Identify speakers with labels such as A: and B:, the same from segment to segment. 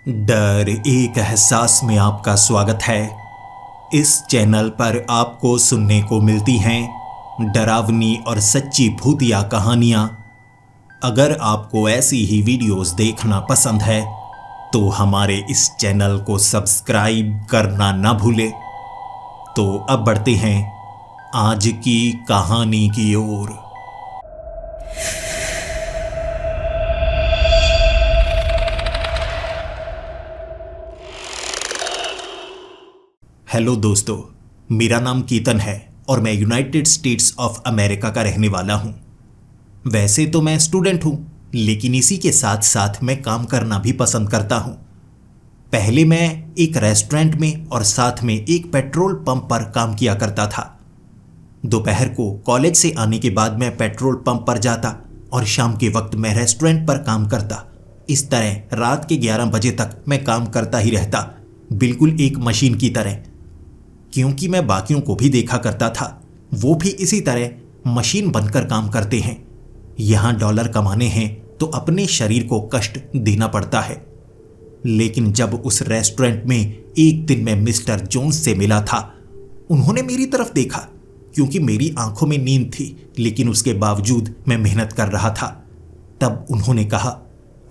A: डर एक एहसास में आपका स्वागत है। इस चैनल पर आपको सुनने को मिलती हैं डरावनी और सच्ची भूतिया कहानियाँ। अगर आपको ऐसी ही वीडियोस देखना पसंद है तो हमारे इस चैनल को सब्सक्राइब करना ना भूलें। तो अब बढ़ते हैं आज की कहानी की ओर। हेलो दोस्तों, मेरा नाम कीतन है और मैं यूनाइटेड स्टेट्स ऑफ अमेरिका का रहने वाला हूँ। वैसे तो मैं स्टूडेंट हूँ, लेकिन इसी के साथ साथ मैं काम करना भी पसंद करता हूँ। पहले मैं एक रेस्टोरेंट में और साथ में एक पेट्रोल पंप पर काम किया करता था। दोपहर को कॉलेज से आने के बाद मैं पेट्रोल पंप पर जाता और शाम के वक्त मैं रेस्टोरेंट पर काम करता। इस तरह रात के 11 बजे तक मैं काम करता ही रहता, बिल्कुल एक मशीन की तरह। क्योंकि मैं बाकियों को भी देखा करता था, वो भी इसी तरह मशीन बनकर काम करते हैं। यहाँ डॉलर कमाने हैं तो अपने शरीर को कष्ट देना पड़ता है। लेकिन जब उस रेस्टोरेंट में एक दिन मैं मिस्टर जोन्स से मिला था, उन्होंने मेरी तरफ देखा। क्योंकि मेरी आंखों में नींद थी, लेकिन उसके बावजूद मैं मेहनत कर रहा था। तब उन्होंने कहा,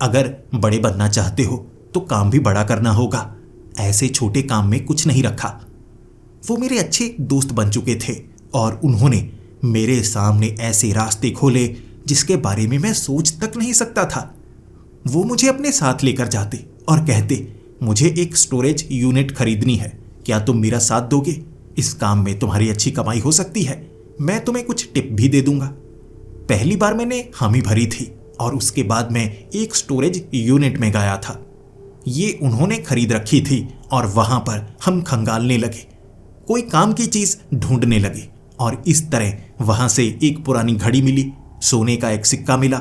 A: अगर बड़े बनना चाहते हो तो काम भी बड़ा करना होगा, ऐसे छोटे काम में कुछ नहीं रखा। वो मेरे अच्छे दोस्त बन चुके थे और उन्होंने मेरे सामने ऐसे रास्ते खोले जिसके बारे में मैं सोच तक नहीं सकता था। वो मुझे अपने साथ लेकर जाते और कहते, मुझे एक स्टोरेज यूनिट खरीदनी है, क्या तुम मेरा साथ दोगे? इस काम में तुम्हारी अच्छी कमाई हो सकती है, मैं तुम्हें कुछ टिप भी दे दूंगा। पहली बार मैंने हामी भरी थी और उसके बाद मैं एक स्टोरेज यूनिट में गया था। ये उन्होंने खरीद रखी थी और वहां पर हम खंगालने लगे, कोई काम की चीज ढूंढने लगे। और इस तरह वहां से एक पुरानी घड़ी मिली, सोने का एक सिक्का मिला।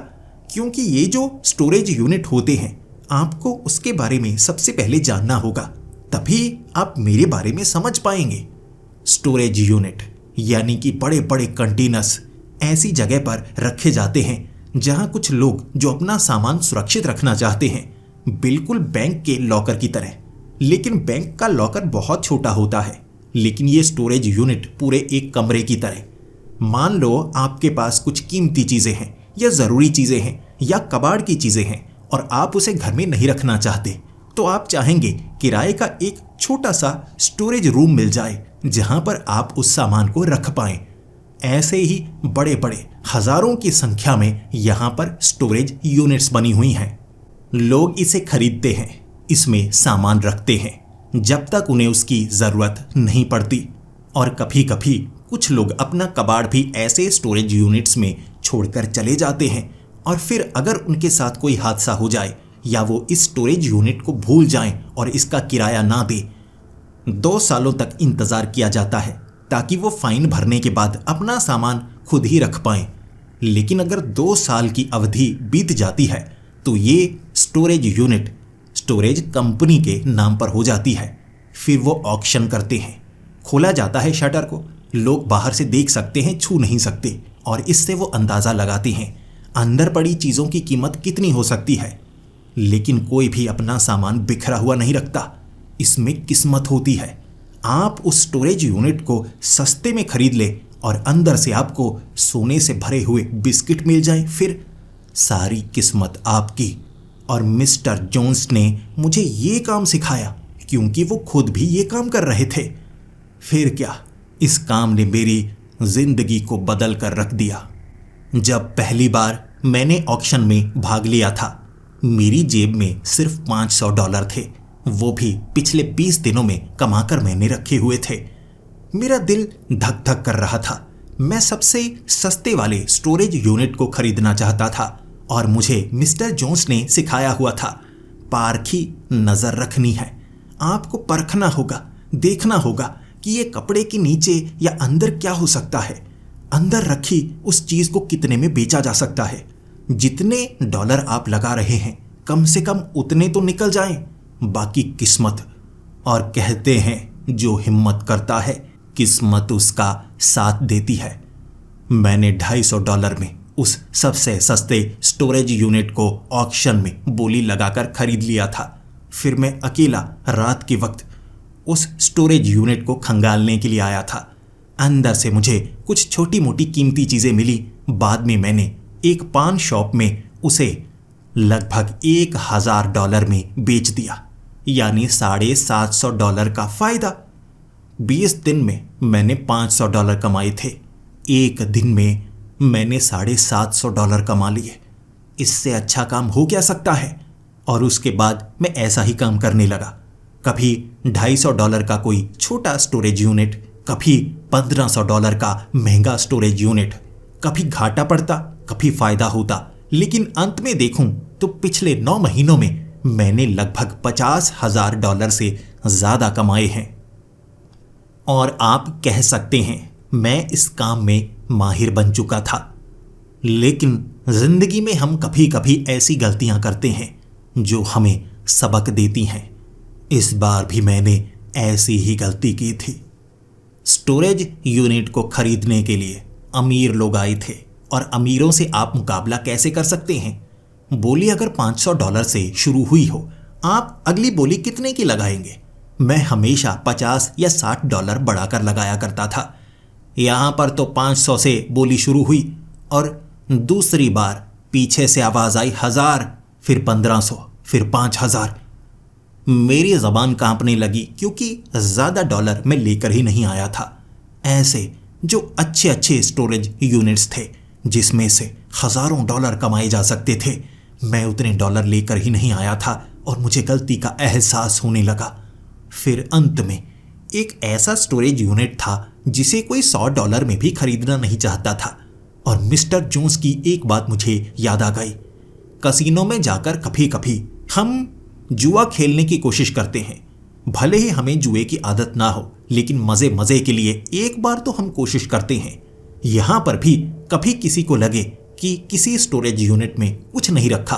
A: क्योंकि ये जो स्टोरेज यूनिट होते हैं, आपको उसके बारे में सबसे पहले जानना होगा, तभी आप मेरे बारे में समझ पाएंगे। स्टोरेज यूनिट यानी कि बड़े बड़े कंटेनर्स ऐसी जगह पर रखे जाते हैं जहां कुछ लोग जो अपना सामान सुरक्षित रखना चाहते हैं, बिल्कुल बैंक के लॉकर की तरह। लेकिन बैंक का लॉकर बहुत छोटा होता है, लेकिन ये स्टोरेज यूनिट पूरे एक कमरे की तरह। मान लो आपके पास कुछ कीमती चीजें हैं या जरूरी चीजें हैं या कबाड़ की चीजें हैं और आप उसे घर में नहीं रखना चाहते, तो आप चाहेंगे किराए का एक छोटा सा स्टोरेज रूम मिल जाए जहां पर आप उस सामान को रख पाएं। ऐसे ही बड़े बड़े हजारों की संख्या में यहां पर स्टोरेज यूनिट्स बनी हुई हैं। लोग इसे खरीदते हैं, इसमें सामान रखते हैं जब तक उन्हें उसकी जरूरत नहीं पड़ती। और कभी कभी कुछ लोग अपना कबाड़ भी ऐसे स्टोरेज यूनिट्स में छोड़कर चले जाते हैं। और फिर अगर उनके साथ कोई हादसा हो जाए या वो इस स्टोरेज यूनिट को भूल जाएं और इसका किराया ना दे, 2 सालों तक इंतजार किया जाता है ताकि वो फाइन भरने के बाद अपना सामान खुद ही रख पाएं। लेकिन अगर 2 साल की अवधि बीत जाती है तो ये स्टोरेज यूनिट स्टोरेज कंपनी के नाम पर हो जाती है। फिर वो ऑक्शन करते हैं, खोला जाता है शटर को, लोग बाहर से देख सकते हैं, छू नहीं सकते, और इससे वो अंदाज़ा लगाते हैं अंदर पड़ी चीज़ों की कीमत कितनी हो सकती है। लेकिन कोई भी अपना सामान बिखरा हुआ नहीं रखता, इसमें किस्मत होती है। आप उस स्टोरेज यूनिट को सस्ते में खरीद ले और अंदर से आपको सोने से भरे हुए बिस्किट मिल जाए, फिर सारी किस्मत आपकी। और मिस्टर जोन्स ने मुझे ये काम सिखाया क्योंकि वो खुद भी ये काम कर रहे थे। फिर क्या, इस काम ने मेरी जिंदगी को बदल कर रख दिया। जब पहली बार मैंने ऑक्शन में भाग लिया था, मेरी जेब में सिर्फ $500 थे, वो भी पिछले 20 दिनों में कमाकर मैंने रखे हुए थे। मेरा दिल धक धक कर रहा था। मैं सबसे सस्ते वाले स्टोरेज यूनिट को खरीदना चाहता था और मुझे मिस्टर जोन्स ने सिखाया हुआ था, पारखी नजर रखनी है। आपको परखना होगा, देखना होगा कि ये कपड़े के नीचे या अंदर क्या हो सकता है। अंदर रखी उस चीज को कितने में बेचा जा सकता है। जितने डॉलर आप लगा रहे हैं, कम से कम उतने तो निकल जाएं, बाकी किस्मत। और कहते हैं जो हिम्मत करता है, किस्मत उसका साथ देती है। मैंने $250 में उस सबसे सस्ते स्टोरेज यूनिट को ऑक्शन में बोली लगाकर खरीद लिया था। फिर मैं अकेला रात के वक्त उस स्टोरेज यूनिट को खंगालने के लिए आया था। अंदर से मुझे कुछ छोटी मोटी कीमती चीज़ें मिली। बाद में मैंने एक पान शॉप में उसे लगभग $1000 में बेच दिया, यानी $750 का फ़ायदा। 20 दिन में मैंने $500 कमाए थे। एक दिन में मैंने $750 कमा लिए। इससे अच्छा काम हो क्या सकता है। और उसके बाद मैं ऐसा ही काम करने लगा। कभी $250 का कोई छोटा स्टोरेज यूनिट, कभी $1500 का महंगा स्टोरेज यूनिट। कभी घाटा पड़ता, कभी फायदा होता, लेकिन अंत में देखूं तो पिछले 9 महीनों में मैंने लगभग $50,000 से ज़्यादा कमाए हैं। और आप कह सकते हैं मैं इस काम में माहिर बन चुका था। लेकिन जिंदगी में हम कभी कभी ऐसी गलतियां करते हैं जो हमें सबक देती हैं। इस बार भी मैंने ऐसी ही गलती की थी। स्टोरेज यूनिट को खरीदने के लिए अमीर लोग आए थे, और अमीरों से आप मुकाबला कैसे कर सकते हैं। बोली अगर $500 से शुरू हुई हो, आप अगली बोली कितने की लगाएंगे। मैं हमेशा $50 या $60 बढ़ाकर लगाया करता था। यहाँ पर तो 500 से बोली शुरू हुई, और दूसरी बार पीछे से आवाज़ आई 1000, फिर 1500, फिर 5000। मेरी ज़बान कांपने लगी, क्योंकि ज़्यादा डॉलर मैं लेकर ही नहीं आया था। ऐसे जो अच्छे अच्छे स्टोरेज यूनिट्स थे जिसमें से हज़ारों डॉलर कमाए जा सकते थे, मैं उतने डॉलर लेकर ही नहीं आया था, और मुझे गलती का एहसास होने लगा। फिर अंत में एक ऐसा स्टोरेज यूनिट था जिसे कोई $100 में भी खरीदना नहीं चाहता था। और मिस्टर जोन्स की एक बात मुझे याद आ गई। कसिनो में जाकर कभी कभी हम जुआ खेलने की कोशिश करते हैं। भले ही हमें जुए की आदत ना हो, लेकिन मज़े मज़े के लिए एक बार तो हम कोशिश करते हैं। यहाँ पर भी कभी किसी को लगे कि किसी स्टोरेज यूनिट में कुछ नहीं रखा,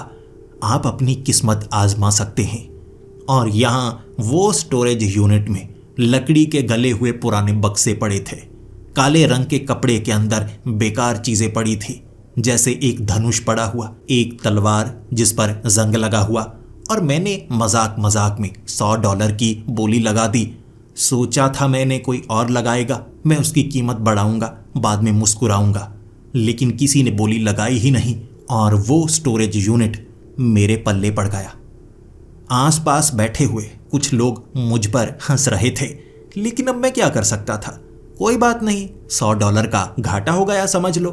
A: आप अपनी किस्मत आजमा सकते हैं। और यहाँ वो स्टोरेज यूनिट में लकड़ी के गले हुए पुराने बक्से पड़े थे। काले रंग के कपड़े के अंदर बेकार चीज़ें पड़ी थी, जैसे एक धनुष पड़ा हुआ, एक तलवार जिस पर जंग लगा हुआ। और मैंने मजाक मजाक में $100 की बोली लगा दी। सोचा था मैंने कोई और लगाएगा, मैं उसकी कीमत बढ़ाऊंगा, बाद में मुस्कुराऊंगा। लेकिन किसी ने बोली लगाई ही नहीं, और वो स्टोरेज यूनिट मेरे पल्ले पड़ गया। आसपास बैठे हुए कुछ लोग मुझ पर हंस रहे थे, लेकिन अब मैं क्या कर सकता था। कोई बात नहीं, $100 का घाटा हो गया समझ लो।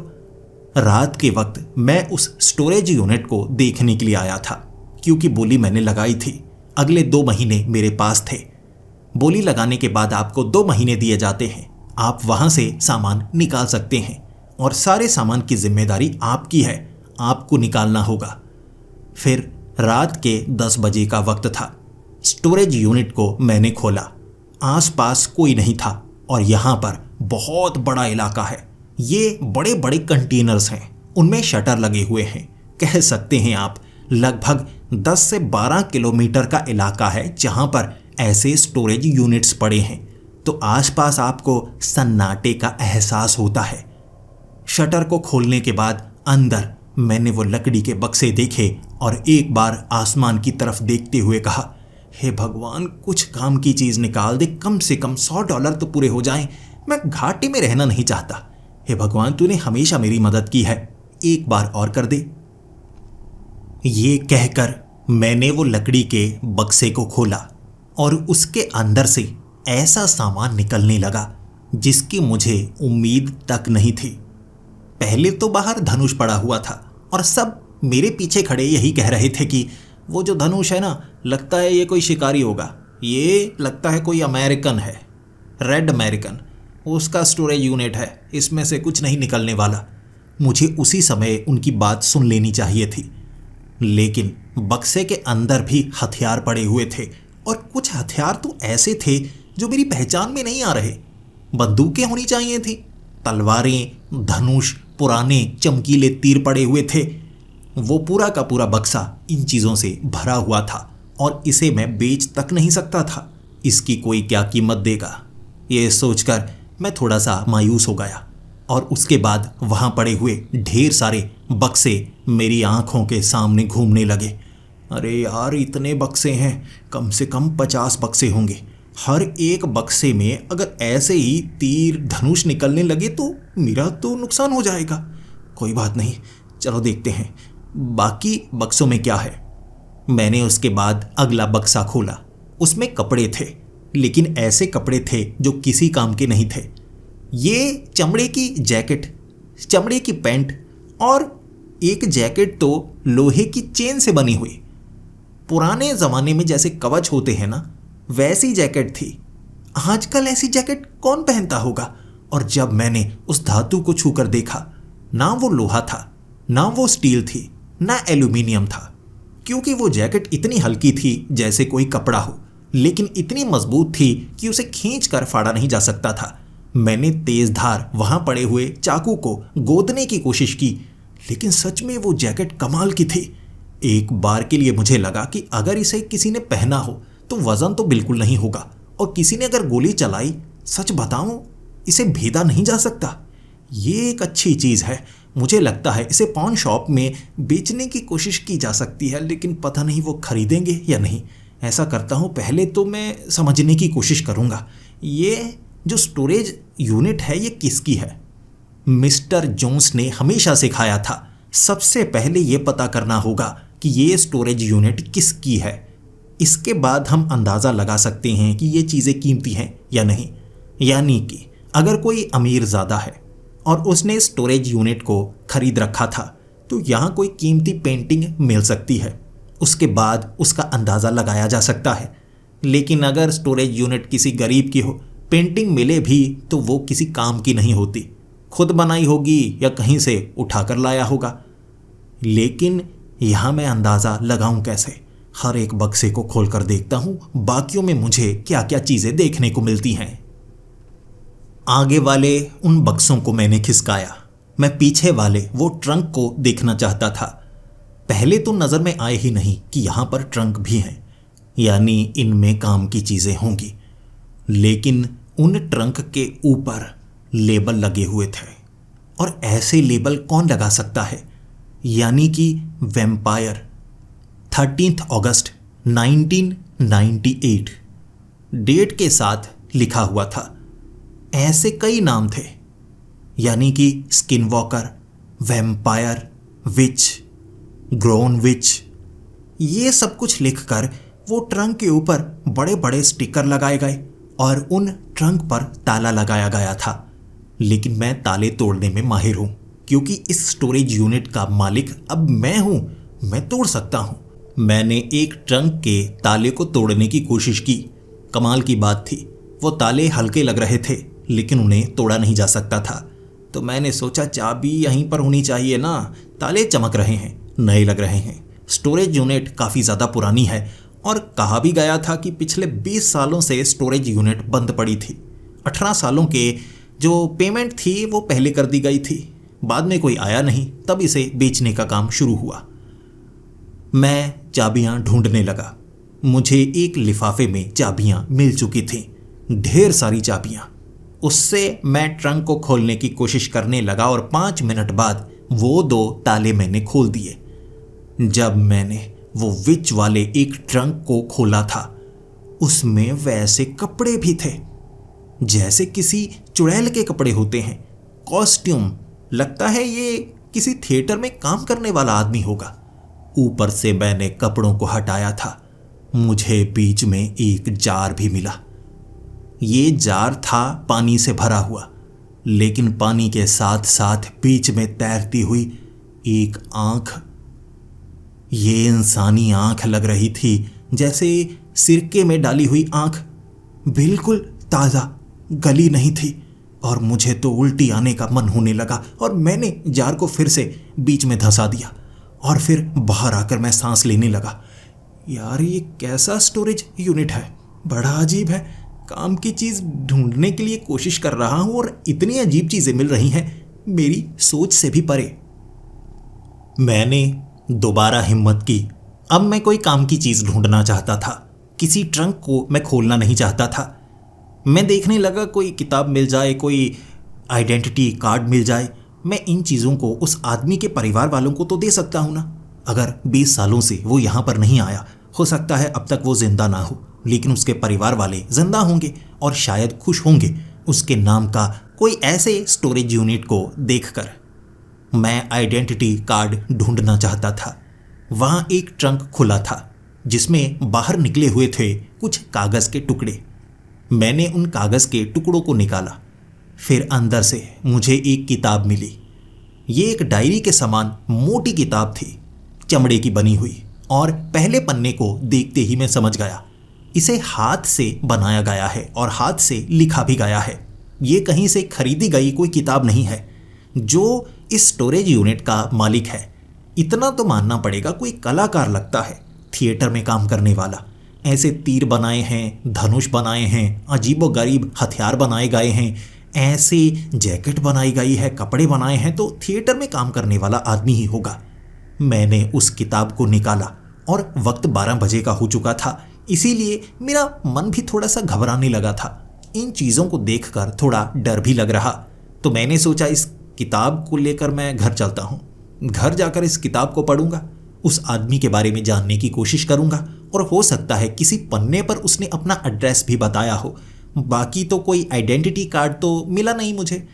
A: रात के वक्त मैं उस स्टोरेज यूनिट को देखने के लिए आया था, क्योंकि बोली मैंने लगाई थी। अगले 2 महीने मेरे पास थे। बोली लगाने के बाद आपको 2 महीने दिए जाते हैं। आप वहां से सामान निकाल सकते हैं, और सारे सामान की जिम्मेदारी आपकी है, आपको निकालना होगा। फिर रात के 10 बजे का वक्त था। स्टोरेज यूनिट को मैंने खोला। आसपास कोई नहीं था, और यहाँ पर बहुत बड़ा इलाका है। ये बड़े बड़े कंटेनर्स हैं, उनमें शटर लगे हुए हैं। कह सकते हैं आप लगभग 10 से 12 किलोमीटर का इलाका है जहाँ पर ऐसे स्टोरेज यूनिट्स पड़े हैं। तो आसपास आपको सन्नाटे का एहसास होता है। शटर को खोलने के बाद अंदर मैंने वो लकड़ी के बक्से देखे, और एक बार आसमान की तरफ देखते हुए कहा, हे भगवान, कुछ काम की चीज़ निकाल दे, कम से कम $100 तो पूरे हो जाएं। मैं घाटे में रहना नहीं चाहता। हे भगवान, तूने हमेशा मेरी मदद की है, एक बार और कर दे। ये कहकर मैंने वो लकड़ी के बक्से को खोला, और उसके अंदर से ऐसा सामान निकलने लगा जिसकी मुझे उम्मीद तक नहीं थी। पहले तो बाहर धनुष पड़ा हुआ था, और सब मेरे पीछे खड़े यही कह रहे थे कि वो जो धनुष है ना, लगता है ये कोई शिकारी होगा, ये लगता है कोई अमेरिकन है, रेड अमेरिकन, उसका स्टोरेज यूनिट है, इसमें से कुछ नहीं निकलने वाला। मुझे उसी समय उनकी बात सुन लेनी चाहिए थी, लेकिन बक्से के अंदर भी हथियार पड़े हुए थे, और कुछ हथियार तो ऐसे थे जो मेरी पहचान में नहीं आ रहे। बंदूकें होनी चाहिए थी, तलवारें, धनुष, पुराने चमकीले तीर पड़े हुए थे। वो पूरा का पूरा बक्सा इन चीज़ों से भरा हुआ था, और इसे मैं बेच तक नहीं सकता था। इसकी कोई क्या कीमत देगा, ये सोचकर मैं थोड़ा सा मायूस हो गया। और उसके बाद वहाँ पड़े हुए ढेर सारे बक्से मेरी आंखों के सामने घूमने लगे, अरे यार, इतने बक्से हैं, कम से कम 50 बक्से होंगे। हर एक बक्से में अगर ऐसे ही तीर धनुष निकलने लगे तो मेरा तो नुकसान हो जाएगा। कोई बात नहीं, चलो देखते हैं बाकी बक्सों में क्या है। मैंने उसके बाद अगला बक्सा खोला। उसमें कपड़े थे, लेकिन ऐसे कपड़े थे जो किसी काम के नहीं थे। ये चमड़े की जैकेट, चमड़े की पैंट और एक जैकेट तो लोहे की चेन से बनी हुई। पुराने ज़माने में जैसे कवच होते हैं ना, वैसी जैकेट थी। आजकल ऐसी जैकेट कौन पहनता होगा। और जब मैंने उस धातु को छूकर देखा, ना वो लोहा था, ना वो स्टील थी, ना एल्यूमिनियम था, क्योंकि वो जैकेट इतनी हल्की थी जैसे कोई कपड़ा हो, लेकिन इतनी मजबूत थी कि उसे खींच कर फाड़ा नहीं जा सकता था। मैंने तेज धार वहां पड़े हुए चाकू को गोदने की कोशिश की, लेकिन सच में वो जैकेट कमाल की थी। एक बार के लिए मुझे लगा कि अगर इसे किसी ने पहना हो तो वजन तो बिल्कुल नहीं होगा, और किसी ने अगर गोली चलाई, सच बताऊं, इसे भेदा नहीं जा सकता। ये एक अच्छी चीज़ है। मुझे लगता है इसे पॉन शॉप में बेचने की कोशिश की जा सकती है, लेकिन पता नहीं वो खरीदेंगे या नहीं। ऐसा करता हूँ, पहले तो मैं समझने की कोशिश करूँगा ये जो स्टोरेज यूनिट है ये किसकी है। मिस्टर जोन्स ने हमेशा सिखाया था, सबसे पहले ये पता करना होगा कि ये स्टोरेज यूनिट किसकी है। इसके बाद हम अंदाज़ा लगा सकते हैं कि ये चीज़ें कीमती हैं या नहीं। यानी कि अगर कोई अमीर ज़्यादा है और उसने स्टोरेज यूनिट को खरीद रखा था, तो यहाँ कोई कीमती पेंटिंग मिल सकती है। उसके बाद उसका अंदाज़ा लगाया जा सकता है। लेकिन अगर स्टोरेज यूनिट किसी गरीब की हो, पेंटिंग मिले भी तो वो किसी काम की नहीं होती, खुद बनाई होगी या कहीं से उठा कर लाया होगा। लेकिन यहाँ मैं अंदाज़ा लगाऊं कैसे। हर एक बक्से को खोलकर देखता हूँ बाकियों में मुझे क्या क्या चीज़ें देखने को मिलती हैं। आगे वाले उन बक्सों को मैंने खिसकाया। मैं पीछे वाले वो ट्रंक को देखना चाहता था। पहले तो नज़र में आए ही नहीं कि यहाँ पर ट्रंक भी हैं, यानी इनमें काम की चीज़ें होंगी। लेकिन उन ट्रंक के ऊपर लेबल लगे हुए थे, और ऐसे लेबल कौन लगा सकता है। यानी कि वैम्पायर, 13 अगस्त 1998 डेट के साथ लिखा हुआ था। ऐसे कई नाम थे, यानी कि स्किन वॉकर, वैम्पायर, विच, ग्रोन विच, ये सब कुछ लिखकर वो ट्रंक के ऊपर बड़े बड़े स्टिकर लगाए गए और उन ट्रंक पर ताला लगाया गया था। लेकिन मैं ताले तोड़ने में माहिर हूँ, क्योंकि इस स्टोरेज यूनिट का मालिक अब मैं हूँ। मैं तोड़ सकता हूँ। मैंने एक ट्रंक के ताले को तोड़ने की कोशिश की। कमाल की बात थी, वो ताले हल्के लग रहे थे, लेकिन उन्हें तोड़ा नहीं जा सकता था। तो मैंने सोचा चाबी यहीं पर होनी चाहिए ना। ताले चमक रहे हैं, नए लग रहे हैं। स्टोरेज यूनिट काफ़ी ज़्यादा पुरानी है, और कहा भी गया था कि पिछले 20 सालों से स्टोरेज यूनिट बंद पड़ी थी। 18 सालों के जो पेमेंट थी वो पहले कर दी गई थी। बाद में कोई आया नहीं, तब इसे बेचने का काम शुरू हुआ। मैं चाबियां ढूंढने लगा। मुझे एक लिफाफे में चाबियां मिल चुकी थीं, ढेर सारी चाबियां। उससे मैं ट्रंक को खोलने की कोशिश करने लगा, और 5 मिनट बाद वो 2 ताले मैंने खोल दिए। जब मैंने वो विच वाले एक ट्रंक को खोला था, उसमें वैसे कपड़े भी थे जैसे किसी चुड़ैल के कपड़े होते हैं, कॉस्ट्यूम। लगता है ये किसी थिएटर में काम करने वाला आदमी होगा। ऊपर से मैंने कपड़ों को हटाया था। मुझे बीच में एक जार भी मिला। ये जार था पानी से भरा हुआ, लेकिन पानी के साथ साथ बीच में तैरती हुई एक आंख। ये इंसानी आंख लग रही थी, जैसे सिरके में डाली हुई आंख। बिल्कुल ताज़ा, गली नहीं थी, और मुझे तो उल्टी आने का मन होने लगा, और मैंने जार को फिर से बीच में धंसा दिया, और फिर बाहर आकर मैं सांस लेने लगा। यार, ये कैसा स्टोरेज यूनिट है, बड़ा अजीब है। काम की चीज़ ढूंढने के लिए कोशिश कर रहा हूँ और इतनी अजीब चीज़ें मिल रही हैं, मेरी सोच से भी परे। मैंने दोबारा हिम्मत की। अब मैं कोई काम की चीज़ ढूंढना चाहता था, किसी ट्रंक को मैं खोलना नहीं चाहता था। मैं देखने लगा कोई किताब मिल जाए, कोई आइडेंटिटी कार्ड मिल जाए। मैं इन चीज़ों को उस आदमी के परिवार वालों को तो दे सकता हूँ ना। अगर 20 सालों से वो यहाँ पर नहीं आया, हो सकता है अब तक वो जिंदा ना हो, लेकिन उसके परिवार वाले जिंदा होंगे और शायद खुश होंगे उसके नाम का कोई ऐसे स्टोरेज यूनिट को देखकर। मैं आइडेंटिटी कार्ड ढूंढना चाहता था। वहाँ एक ट्रंक खुला था जिसमें बाहर निकले हुए थे कुछ कागज़ के टुकड़े। मैंने उन कागज़ के टुकड़ों को निकाला। फिर अंदर से मुझे एक किताब मिली। ये एक डायरी के समान मोटी किताब थी, चमड़े की बनी हुई, और पहले पन्ने को देखते ही मैं समझ गया इसे हाथ से बनाया गया है और हाथ से लिखा भी गया है। ये कहीं से खरीदी गई कोई किताब नहीं है। जो इस स्टोरेज यूनिट का मालिक है, इतना तो मानना पड़ेगा, कोई कलाकार लगता है, थिएटर में काम करने वाला। ऐसे तीर बनाए हैं, धनुष बनाए हैं, अजीबोगरीब हथियार बनाए गए हैं, ऐसे जैकेट बनाई गई है, कपड़े बनाए हैं, तो थिएटर में काम करने वाला आदमी ही होगा। मैंने उस किताब को निकाला और वक्त 12 बजे का हो चुका था, इसीलिए मेरा मन भी थोड़ा सा घबराने लगा था। इन चीज़ों को देखकर थोड़ा डर भी लग रहा। तो मैंने सोचा इस किताब को लेकर मैं घर चलता हूँ। घर जाकर इस किताब को पढ़ूंगा, उस आदमी के बारे में जानने की कोशिश करूंगा, और हो सकता है किसी पन्ने पर उसने अपना एड्रेस भी बताया हो। बाकी तो कोई आइडेंटिटी कार्ड तो मिला नहीं मुझे।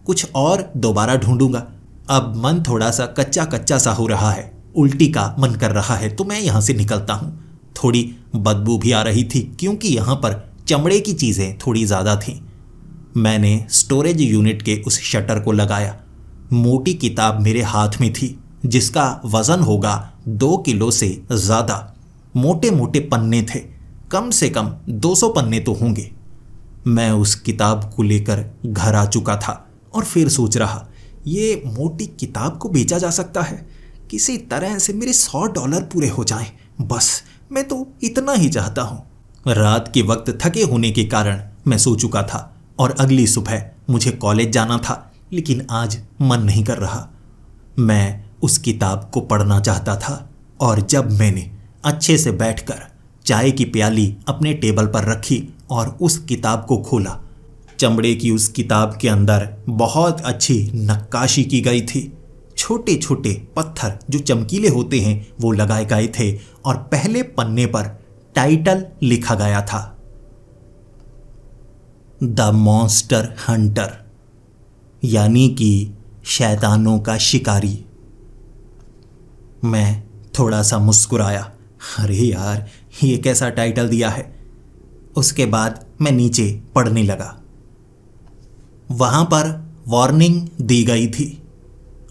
A: कुछ और दोबारा ढूंढूंगा। अब मन थोड़ा सा कच्चा कच्चा सा हो रहा है, उल्टी का मन कर रहा है, तो मैं यहाँ से निकलता हूँ। थोड़ी बदबू भी आ रही थी क्योंकि यहाँ पर चमड़े की चीज़ें थोड़ी ज़्यादा थीं। मैंने स्टोरेज यूनिट के उस शटर को लगाया। मोटी किताब मेरे हाथ में थी जिसका वज़न होगा 2 किलो से ज़्यादा। मोटे मोटे पन्ने थे, कम से कम 200 पन्ने तो होंगे। मैं उस किताब को लेकर घर आ चुका था और फिर सोच रहा, ये मोटी किताब को बेचा जा सकता है, किसी तरह से मेरे $100 पूरे हो जाएं, बस मैं तो इतना ही चाहता हूँ। रात के वक्त थके होने के कारण मैं सो चुका था और अगली सुबह मुझे कॉलेज जाना था, लेकिन आज मन नहीं कर रहा। मैं उस किताब को पढ़ना चाहता था और जब मैंने अच्छे से बैठकर चाय की प्याली अपने टेबल पर रखी और उस किताब को खोला, चमड़े की उस किताब के अंदर बहुत अच्छी नक्काशी की गई थी। छोटे छोटे पत्थर जो चमकीले होते हैं वो लगाए गए थे और पहले पन्ने पर टाइटल लिखा गया था, द मॉन्स्टर हंटर, यानी कि शैतानों का शिकारी। मैं थोड़ा सा मुस्कुराया, अरे यार ये कैसा टाइटल दिया है। उसके बाद मैं नीचे पढ़ने लगा। वहाँ पर वार्निंग दी गई थी,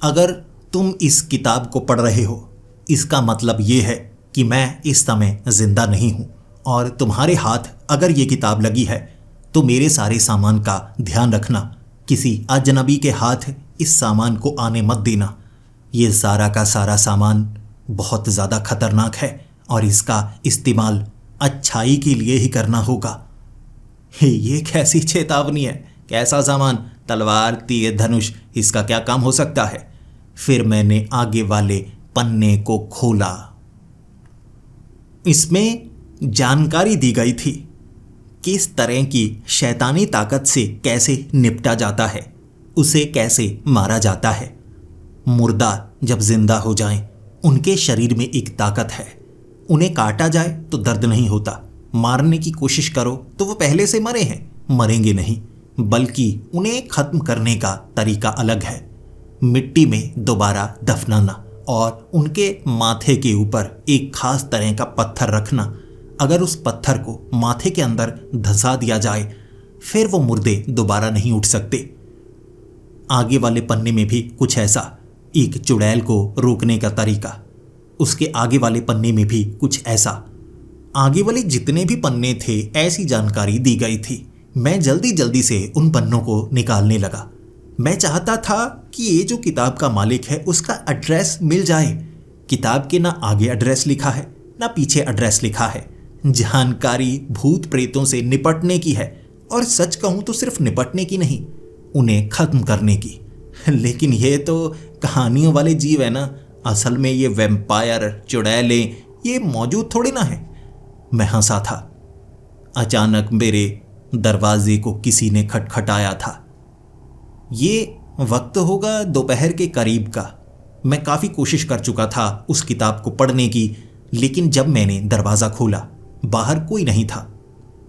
A: अगर तुम इस किताब को पढ़ रहे हो, इसका मतलब ये है कि मैं इस समय जिंदा नहीं हूँ, और तुम्हारे हाथ अगर ये किताब लगी है तो मेरे सारे सामान का ध्यान रखना। किसी अजनबी के हाथ इस सामान को आने मत देना। ये सारा का सारा सामान बहुत ज़्यादा खतरनाक है और इसका इस्तेमाल अच्छाई के लिए ही करना होगा। ये कैसी चेतावनी है? कैसा सामान? तलवार, तीर, धनुष, इसका क्या काम हो सकता है? फिर मैंने आगे वाले पन्ने को खोला। इसमें जानकारी दी गई थी किस तरह की शैतानी ताकत से कैसे निपटा जाता है, उसे कैसे मारा जाता है। मुर्दा जब जिंदा हो जाएं, उनके शरीर में एक ताकत है, उन्हें काटा जाए तो दर्द नहीं होता, मारने की कोशिश करो तो वो पहले से मरे हैं, मरेंगे नहीं, बल्कि उन्हें खत्म करने का तरीका अलग है। मिट्टी में दोबारा दफनाना और उनके माथे के ऊपर एक खास तरह का पत्थर रखना। अगर उस पत्थर को माथे के अंदर धंसा दिया जाए फिर वो मुर्दे दोबारा नहीं उठ सकते। आगे वाले पन्ने में भी कुछ ऐसा, एक चुड़ैल को रोकने का तरीका। उसके आगे वाले पन्ने में भी कुछ ऐसा। आगे वाले जितने भी पन्ने थे ऐसी जानकारी दी गई थी। मैं जल्दी जल्दी से उन पन्नों को निकालने लगा। मैं चाहता था कि ये जो किताब का मालिक है उसका एड्रेस मिल जाए। किताब के ना आगे एड्रेस लिखा है ना पीछे एड्रेस लिखा है। जानकारी भूत प्रेतों से निपटने की है, और सच कहूँ तो सिर्फ निपटने की नहीं, उन्हें खत्म करने की। लेकिन ये तो कहानियों वाले जीव है ना, असल में ये वैम्पायर, चुड़ैलें ये मौजूद थोड़ी ना है। मैं हंसा था। अचानक मेरे दरवाजे को किसी ने खटखटाया था। ये वक्त होगा दोपहर के करीब का। मैं काफ़ी कोशिश कर चुका था उस किताब को पढ़ने की, लेकिन जब मैंने दरवाज़ा खोला बाहर कोई नहीं था।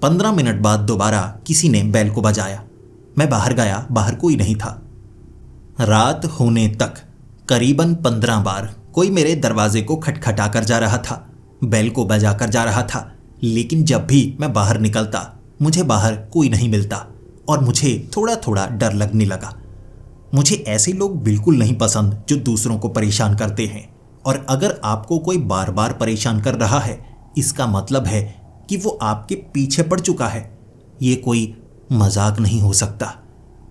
A: 15 मिनट बाद दोबारा किसी ने बेल को बजाया। मैं बाहर गया, बाहर कोई नहीं था। रात होने तक करीबन 15 बार कोई मेरे दरवाजे को खटखटा कर जा रहा था, बेल को बजा कर जा रहा था, लेकिन जब भी मैं बाहर निकलता मुझे बाहर कोई नहीं मिलता और मुझे थोड़ा थोड़ा डर लगने लगा। मुझे ऐसे लोग बिल्कुल नहीं पसंद जो दूसरों को परेशान करते हैं, और अगर आपको कोई बार बार परेशान कर रहा है इसका मतलब है कि वो आपके पीछे पड़ चुका है। ये कोई मजाक नहीं हो सकता।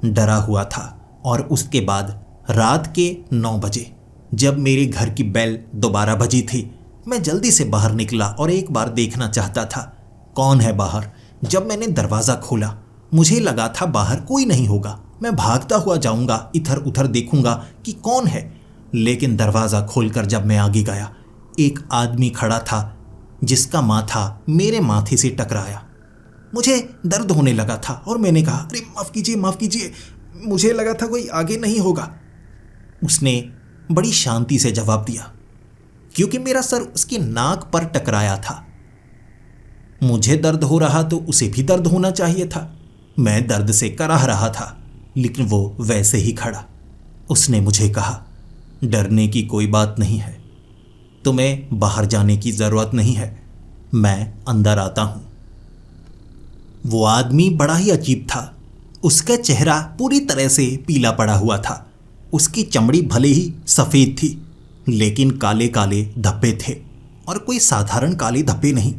A: डरा हुआ था। और उसके बाद रात के 9 बजे जब मेरे घर की बेल दोबारा बजी थी, मैं जल्दी से बाहर निकला और एक बार देखना चाहता था कौन है बाहर। जब मैंने दरवाज़ा खोला मुझे लगा था बाहर कोई नहीं होगा, मैं भागता हुआ जाऊंगा, इधर उधर देखूंगा कि कौन है। लेकिन दरवाज़ा खोलकर जब मैं आगे गया एक आदमी खड़ा था जिसका माथा मेरे माथे से टकराया। मुझे दर्द होने लगा था और मैंने कहा, अरे माफ़ कीजिए, माफ़ कीजिए, मुझे लगा था कोई आगे नहीं होगा। उसने बड़ी शांति से जवाब दिया, क्योंकि मेरा सर उसकी नाक पर टकराया था। मुझे दर्द हो रहा तो उसे भी दर्द होना चाहिए था। मैं दर्द से कराह रहा था, लेकिन वो वैसे ही खड़ा। उसने मुझे कहा, डरने की कोई बात नहीं है, तुम्हें बाहर जाने की ज़रूरत नहीं है, मैं अंदर आता हूँ। वो आदमी बड़ा ही अजीब था। उसका चेहरा पूरी तरह से पीला पड़ा हुआ था। उसकी चमड़ी भले ही सफ़ेद थी, लेकिन काले काले धब्बे थे, और कोई साधारण काले धब्बे नहीं,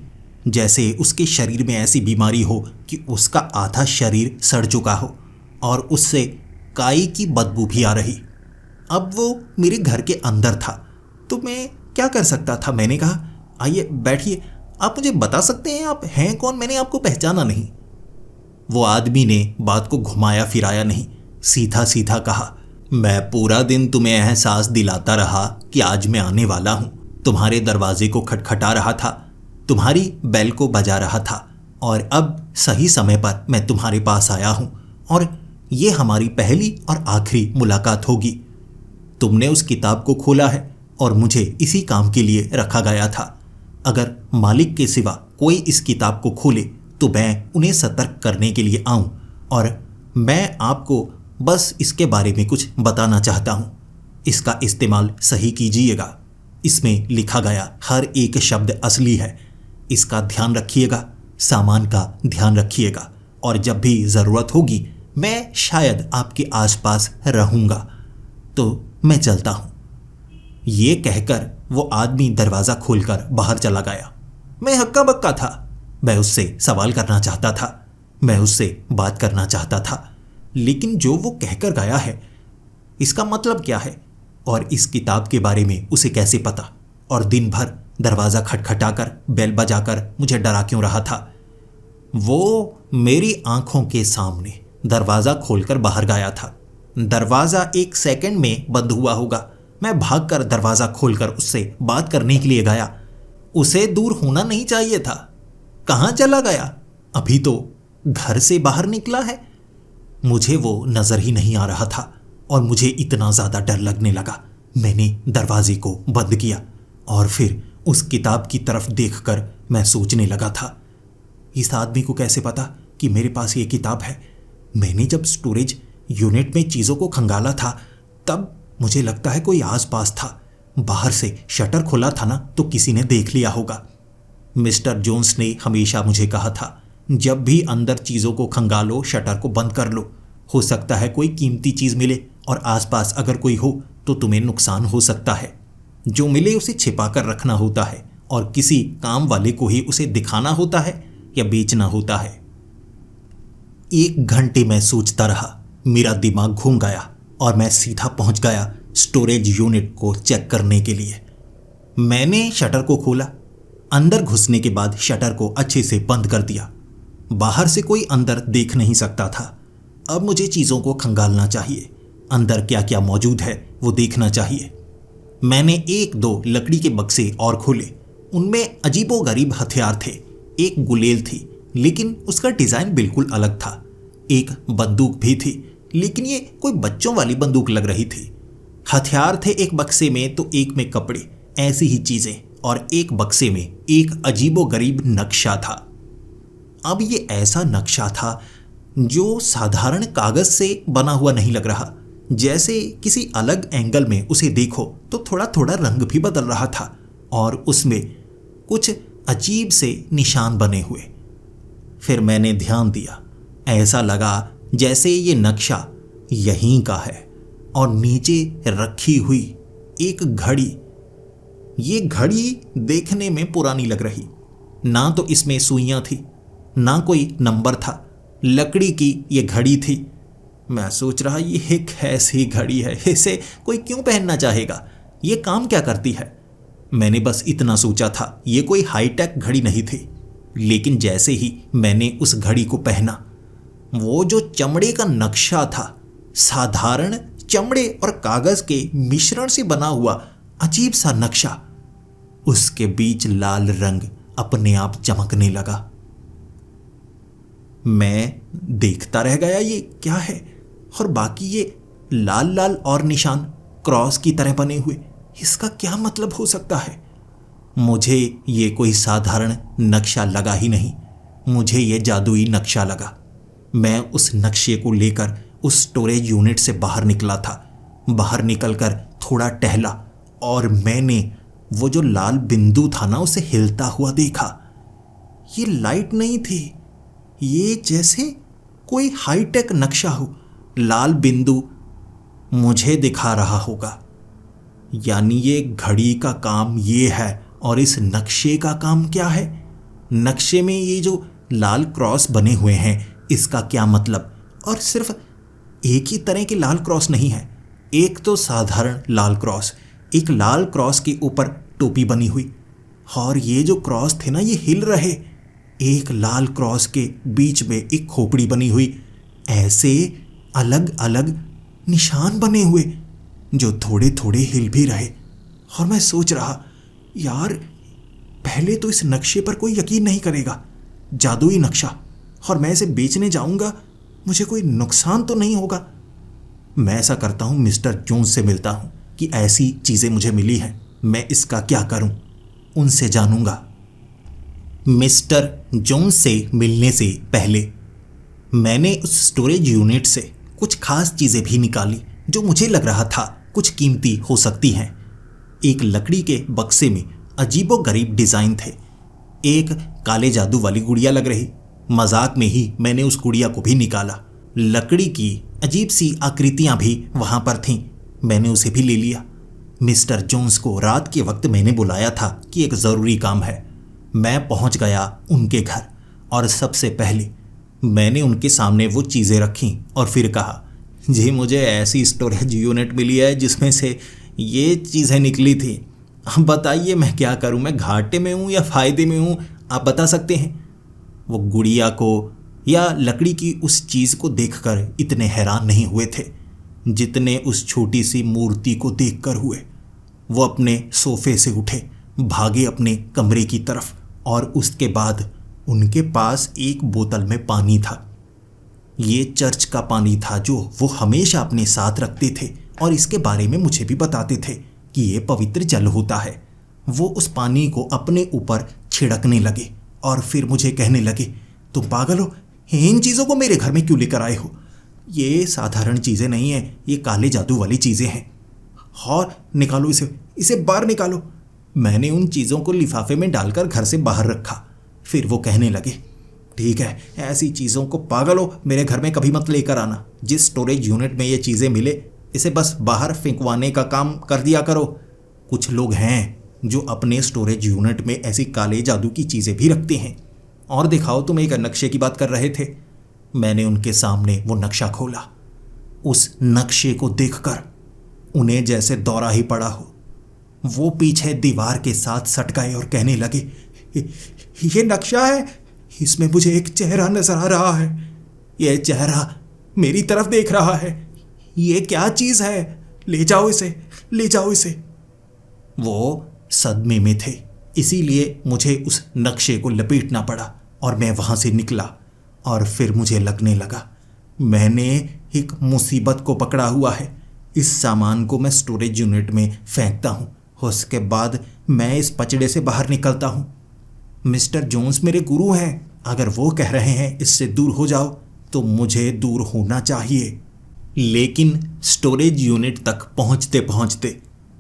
A: जैसे उसके शरीर में ऐसी बीमारी हो कि उसका आधा शरीर सड़ चुका हो और उससे काई की बदबू भी आ रही। अब वो मेरे घर के अंदर था, तो मैं क्या कर सकता था। मैंने कहा, आइए बैठिए, आप मुझे बता सकते हैं आप हैं कौन, मैंने आपको पहचाना नहीं। वो आदमी ने बात को घुमाया फिराया नहीं, सीधा सीधा कहा, मैं पूरा दिन तुम्हें एहसास दिलाता रहा कि आज मैं आने वाला हूँ, तुम्हारे दरवाजे को खटखटा रहा था, तुम्हारी बेल को बजा रहा था, और अब सही समय पर मैं तुम्हारे पास आया हूँ, और ये हमारी पहली और आखिरी मुलाकात होगी। तुमने उस किताब को खोला है और मुझे इसी काम के लिए रखा गया था। अगर मालिक के सिवा कोई इस किताब को खोले तो मैं उन्हें सतर्क करने के लिए आऊं, और मैं आपको बस इसके बारे में कुछ बताना चाहता हूं। इसका इस्तेमाल सही कीजिएगा। इसमें लिखा गया हर एक शब्द असली है। इसका ध्यान रखिएगा, सामान का ध्यान रखिएगा, और जब भी ज़रूरत होगी मैं शायद आपके आसपास रहूँगा। तो मैं चलता हूँ। ये कहकर वो आदमी दरवाज़ा खोलकर बाहर चला गया। मैं हक्का बक्का था। मैं उससे सवाल करना चाहता था, मैं उससे बात करना चाहता था, लेकिन जो वो कहकर गया है इसका मतलब क्या है, और इस किताब के बारे में उसे कैसे पता, और दिन भर दरवाज़ा खटखटाकर बेल बजाकर मुझे डरा क्यों रहा था। वो मेरी आंखों के सामने दरवाज़ा खोलकर बाहर गया था। दरवाज़ा 1 सेकंड में बंद हुआ होगा। मैं भागकर दरवाज़ा खोलकर उससे बात करने के लिए गया। उसे दूर होना नहीं चाहिए था। कहाँ चला गया? अभी तो घर से बाहर निकला है। मुझे वो नज़र ही नहीं आ रहा था और मुझे इतना ज़्यादा डर लगने लगा। मैंने दरवाजे को बंद किया और फिर उस किताब की तरफ देखकर मैं सोचने लगा था, इस आदमी को कैसे पता कि मेरे पास ये किताब है? मैंने जब स्टोरेज यूनिट में चीज़ों को खंगाला था तब मुझे लगता है कोई आसपास था। बाहर से शटर खुला था ना, तो किसी ने देख लिया होगा। मिस्टर जोन्स ने हमेशा मुझे कहा था, जब भी अंदर चीज़ों को खंगालो शटर को बंद कर लो। हो सकता है कोई कीमती चीज़ मिले और आसपास अगर कोई हो तो तुम्हें नुकसान हो सकता है। जो मिले उसे छिपा कर रखना होता है और किसी काम वाले को ही उसे दिखाना होता है या बेचना होता है। 1 घंटे मैं सोचता रहा, मेरा दिमाग घूम गया और मैं सीधा पहुंच गया स्टोरेज यूनिट को चेक करने के लिए। मैंने शटर को खोला। अंदर घुसने के बाद शटर को अच्छे से बंद कर दिया। बाहर से कोई अंदर देख नहीं सकता था। अब मुझे चीज़ों को खंगालना चाहिए। अंदर क्या क्या मौजूद है वो देखना चाहिए। मैंने 1-2 लकड़ी के बक्से और खोले। उनमें अजीबोगरीब हथियार थे। एक गुलेल थी, लेकिन उसका डिज़ाइन बिल्कुल अलग था। एक बंदूक भी थी, लेकिन ये कोई बच्चों वाली बंदूक लग रही थी। हथियार थे एक बक्से में तो एक में कपड़े, ऐसी ही चीजें, और एक बक्से में एक अजीबोगरीब नक्शा था। अब ये ऐसा नक्शा था जो साधारण कागज से बना हुआ नहीं लग रहा, जैसे किसी अलग एंगल में उसे देखो तो थोड़ा थोड़ा रंग भी बदल रहा था और उसमें कुछ अजीब से निशान बने हुए। फिर मैंने ध्यान दिया, ऐसा लगा जैसे ये नक्शा यहीं का है और नीचे रखी हुई एक घड़ी। ये घड़ी देखने में पुरानी लग रही, ना तो इसमें सुइयां थी ना कोई नंबर था, लकड़ी की ये घड़ी थी। मैं सोच रहा ये एक ऐसी घड़ी है, इसे कोई क्यों पहनना चाहेगा, ये काम क्या करती है। मैंने बस इतना सोचा था, ये कोई हाईटेक घड़ी नहीं थी। लेकिन जैसे ही मैंने उस घड़ी को पहना, वो जो चमड़े का नक्शा था, साधारण चमड़े और कागज के मिश्रण से बना हुआ अजीब सा नक्शा, उसके बीच लाल रंग अपने आप चमकने लगा। मैं देखता रह गया ये क्या है, और बाकी ये लाल लाल और निशान क्रॉस की तरह बने हुए, इसका क्या मतलब हो सकता है। मुझे ये कोई साधारण नक्शा लगा ही नहीं, मुझे ये जादुई नक्शा लगा। मैं उस नक्शे को लेकर उस स्टोरेज यूनिट से बाहर निकला था। बाहर निकलकर थोड़ा टहला और मैंने वो जो लाल बिंदु था ना, उसे हिलता हुआ देखा। ये लाइट नहीं थी, ये जैसे कोई हाईटेक नक्शा हो। लाल बिंदु मुझे दिखा रहा होगा, यानी ये घड़ी का काम ये है। और इस नक्शे का काम क्या है? नक्शे में ये जो लाल क्रॉस बने हुए हैं, इसका क्या मतलब? और सिर्फ एक ही तरह के लाल क्रॉस नहीं है, एक तो साधारण लाल क्रॉस, एक लाल क्रॉस के ऊपर टोपी बनी हुई, और ये जो क्रॉस थे ना, ये हिल रहे। एक लाल क्रॉस के बीच में एक खोपड़ी बनी हुई, ऐसे अलग अलग निशान बने हुए जो थोड़े थोड़े हिल भी रहे। और मैं सोच रहा, यार पहले तो इस नक्शे पर कोई यकीन नहीं करेगा, जादुई नक्शा, और मैं इसे बेचने जाऊंगा, मुझे कोई नुकसान तो नहीं होगा। मैं ऐसा करता हूं, मिस्टर जोन्स से मिलता हूं कि ऐसी चीजें मुझे मिली हैं, मैं इसका क्या करूं, उनसे जानूंगा। मिस्टर जोन्स से मिलने से पहले मैंने उस स्टोरेज यूनिट से कुछ खास चीजें भी निकाली जो मुझे लग रहा था कुछ कीमती हो सकती हैं। एक लकड़ी के बक्से में अजीबोगरीब डिजाइन थे। एक काले जादू वाली गुड़िया लग रही, मजाक में ही मैंने उस गुड़िया को भी निकाला। लकड़ी की अजीब सी आकृतियां भी वहां पर थीं, मैंने उसे भी ले लिया। मिस्टर जोन्स को रात के वक्त मैंने बुलाया था कि एक ज़रूरी काम है। मैं पहुंच गया उनके घर और सबसे पहले मैंने उनके सामने वो चीज़ें रखीं और फिर कहा, जी मुझे ऐसी स्टोरेज यूनिट मिली है जिसमें से ये चीज़ें निकली थी। अब बताइए मैं क्या करूं, मैं घाटे में हूं या फ़ायदे में हूं, आप बता सकते हैं। वो गुड़िया को या लकड़ी की उस चीज़ को देखकर इतने हैरान नहीं हुए थे जितने उस छोटी सी मूर्ति को देखकर हुए। वो अपने सोफे से उठे, भागे अपने कमरे की तरफ, और उसके बाद उनके पास एक बोतल में पानी था। ये चर्च का पानी था जो वो हमेशा अपने साथ रखते थे और इसके बारे में मुझे भी बताते थे कि ये पवित्र जल होता है। वो उस पानी को अपने ऊपर छिड़कने लगे और फिर मुझे कहने लगे, तुम पागल हो, इन चीज़ों को मेरे घर में क्यों लेकर आए हो? ये साधारण चीज़ें नहीं हैं, ये काले जादू वाली चीज़ें हैं, और निकालो इसे बाहर निकालो। मैंने उन चीज़ों को लिफाफे में डालकर घर से बाहर रखा। फिर वो कहने लगे, ठीक है, ऐसी चीज़ों को पागल हो मेरे घर में कभी मत लेकर आना। जिस स्टोरेज यूनिट में ये चीज़ें मिले, इसे बस बाहर फेंकवाने का काम कर दिया करो। कुछ लोग हैं जो अपने स्टोरेज यूनिट में ऐसी काले जादू की चीज़ें भी रखते हैं। और दिखाओ, तुम एक नक्शे की बात कर रहे थे। मैंने उनके सामने वो नक्शा खोला। उस नक्शे को देखकर उन्हें जैसे दौरा ही पड़ा हो। वो पीछे दीवार के साथ सट गए और कहने लगे, ये नक्शा है, इसमें मुझे एक चेहरा नजर आ रहा है। यह चेहरा मेरी तरफ देख रहा है। ये क्या चीज़ है? ले जाओ इसे, ले जाओ इसे। वो सदमे में थे, इसीलिए मुझे उस नक्शे को लपेटना पड़ा और मैं वहाँ से निकला। और फिर मुझे लगने लगा मैंने एक मुसीबत को पकड़ा हुआ है। इस सामान को मैं स्टोरेज यूनिट में फेंकता हूँ। उसके बाद मैं इस पचड़े से बाहर निकलता हूँ। मिस्टर जोन्स मेरे गुरु हैं। अगर वो कह रहे हैं इससे दूर हो जाओ तो मुझे दूर होना चाहिए। लेकिन स्टोरेज यूनिट तक पहुँचते पहुँचते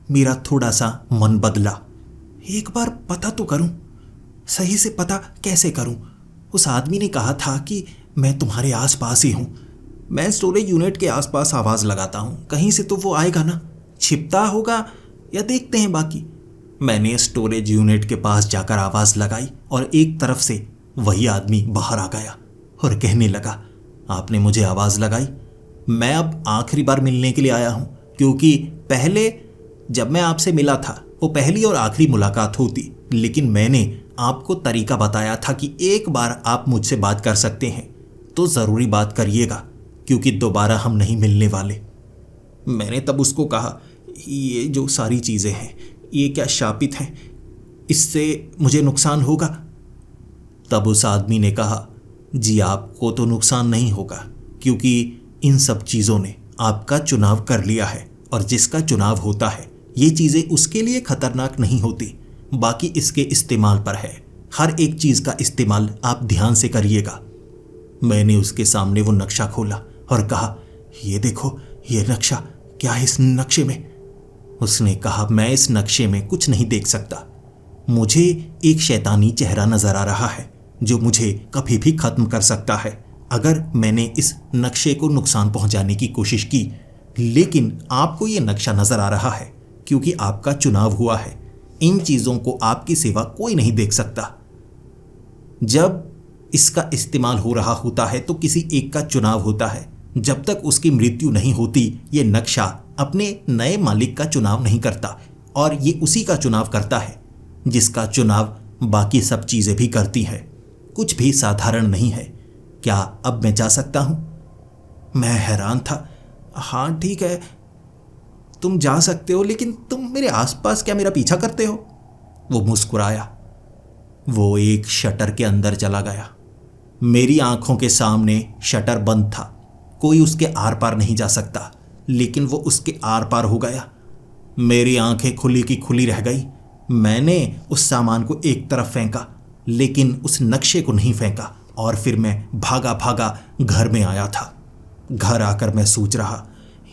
A: मेरा थोड़ा सा मन बदला। एक बार पता तो करूं, सही से पता कैसे करूं? उस आदमी ने कहा था कि मैं तुम्हारे आसपास ही हूं। मैं स्टोरेज यूनिट के आसपास आवाज़ लगाता हूं, कहीं से तो वो आएगा ना। छिपता होगा या देखते हैं बाकी। मैंने स्टोरेज यूनिट के पास जाकर आवाज़ लगाई और एक तरफ से वही आदमी बाहर आ गया और कहने लगा, आपने मुझे आवाज़ लगाई, मैं अब आखिरी बार मिलने के लिए आया हूं, क्योंकि पहले जब मैं आपसे मिला था वो पहली और आखिरी मुलाकात होती, लेकिन मैंने आपको तरीका बताया था कि एक बार आप मुझसे बात कर सकते हैं तो ज़रूरी बात करिएगा, क्योंकि दोबारा हम नहीं मिलने वाले। मैंने तब उसको कहा, ये जो सारी चीज़ें हैं ये क्या शापित हैं? इससे मुझे नुकसान होगा? तब उस आदमी ने कहा, जी आपको तो नुकसान नहीं होगा, क्योंकि इन सब चीज़ों ने आपका चुनाव कर लिया है, और जिसका चुनाव होता है ये चीज़ें उसके लिए खतरनाक नहीं होती, बाकी इसके इस्तेमाल पर है। हर एक चीज़ का इस्तेमाल आप ध्यान से करिएगा। मैंने उसके सामने वो नक्शा खोला और कहा, ये देखो ये नक्शा, क्या है इस नक्शे में? उसने कहा, मैं इस नक्शे में कुछ नहीं देख सकता। मुझे एक शैतानी चेहरा नजर आ रहा है जो मुझे कभी भी खत्म कर सकता है अगर मैंने इस नक्शे को नुकसान पहुंचाने की कोशिश की। लेकिन आपको ये नक्शा नजर आ रहा है क्योंकि आपका चुनाव हुआ है। इन चीज़ों को आपकी सिवा कोई नहीं देख सकता। जब इसका इस्तेमाल हो रहा होता है तो किसी एक का चुनाव होता है। जब तक उसकी मृत्यु नहीं होती ये नक्शा अपने नए मालिक का चुनाव नहीं करता, और ये उसी का चुनाव करता है जिसका चुनाव बाकी सब चीज़ें भी करती है। कुछ भी साधारण नहीं है। क्या अब मैं जा सकता हूँ? मैं हैरान था। हाँ ठीक है, तुम जा सकते हो, लेकिन तुम मेरे आसपास क्या मेरा पीछा करते हो? वो मुस्कुराया। वो एक शटर के अंदर चला गया। मेरी आंखों के सामने शटर बंद था, कोई उसके आर पार नहीं जा सकता, लेकिन वो उसके आर पार हो गया। मेरी आंखें खुली की खुली रह गई। मैंने उस सामान को एक तरफ फेंका, लेकिन उस नक्शे को नहीं फेंका, और फिर मैं भागा भागा घर में आया था। घर आकर मैं सोच रहा,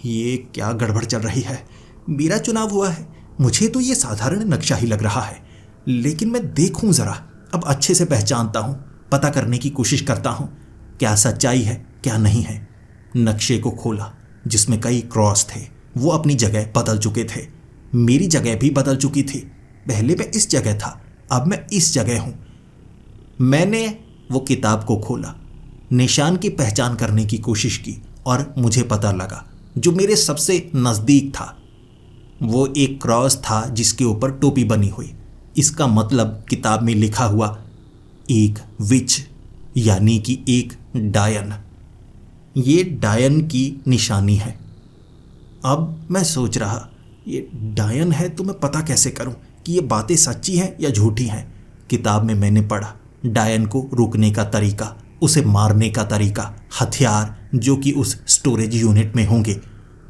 A: ये क्या गड़बड़ चल रही है? मेरा चुनाव हुआ है, मुझे तो ये साधारण नक्शा ही लग रहा है, लेकिन मैं देखूं ज़रा, अब अच्छे से पहचानता हूँ, पता करने की कोशिश करता हूँ क्या सच्चाई है क्या नहीं है। नक्शे को खोला जिसमें कई क्रॉस थे। वो अपनी जगह बदल चुके थे। मेरी जगह भी बदल चुकी थी। पहले मैं इस जगह था, अब मैं इस जगह हूँ। मैंने वो किताब को खोला, निशान की पहचान करने की कोशिश की, और मुझे पता लगा जो मेरे सबसे नज़दीक था वो एक क्रॉस था जिसके ऊपर टोपी बनी हुई। इसका मतलब किताब में लिखा हुआ एक विच, यानी कि एक डायन। ये डायन की निशानी है। अब मैं सोच रहा, ये डायन है तो मैं पता कैसे करूं कि ये बातें सच्ची हैं या झूठी हैं। किताब में मैंने पढ़ा डायन को रोकने का तरीका, उसे मारने का तरीका, हथियार जो कि उस स्टोरेज यूनिट में होंगे।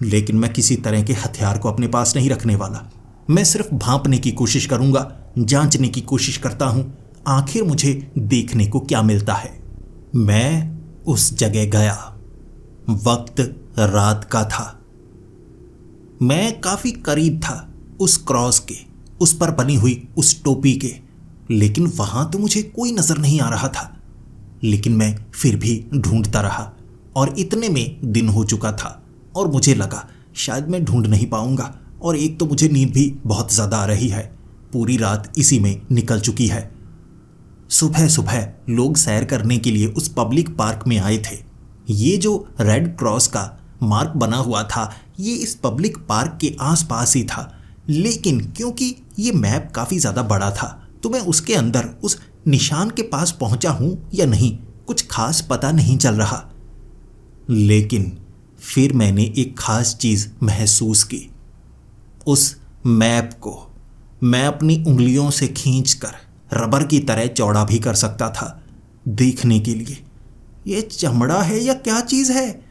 A: लेकिन मैं किसी तरह के हथियार को अपने पास नहीं रखने वाला। मैं सिर्फ भांपने की कोशिश करूंगा, जांचने की कोशिश करता हूं, आखिर मुझे देखने को क्या मिलता है। मैं उस जगह गया। वक्त रात का था। मैं काफी करीब था उस क्रॉस के, उस पर बनी हुई उस टोपी के, लेकिन वहां तो मुझे कोई नजर नहीं आ रहा था। लेकिन मैं फिर भी ढूंढता रहा, और इतने में दिन हो चुका था, और मुझे लगा शायद मैं ढूंढ नहीं पाऊंगा, और एक तो मुझे नींद भी बहुत ज़्यादा आ रही है। पूरी रात इसी में निकल चुकी है। सुबह सुबह लोग सैर करने के लिए उस पब्लिक पार्क में आए थे। ये जो रेड क्रॉस का मार्क बना हुआ था ये इस पब्लिक पार्क के आसपास ही था, लेकिन क्योंकि ये मैप काफ़ी ज़्यादा बड़ा था तो मैं उसके अंदर उस निशान के पास पहुंचा हूं या नहीं कुछ खास पता नहीं चल रहा। लेकिन फिर मैंने एक खास चीज़ महसूस की। उस मैप को मैं अपनी उंगलियों से खींचकर रबर की तरह चौड़ा भी कर सकता था देखने के लिए। ये चमड़ा है या क्या चीज़ है?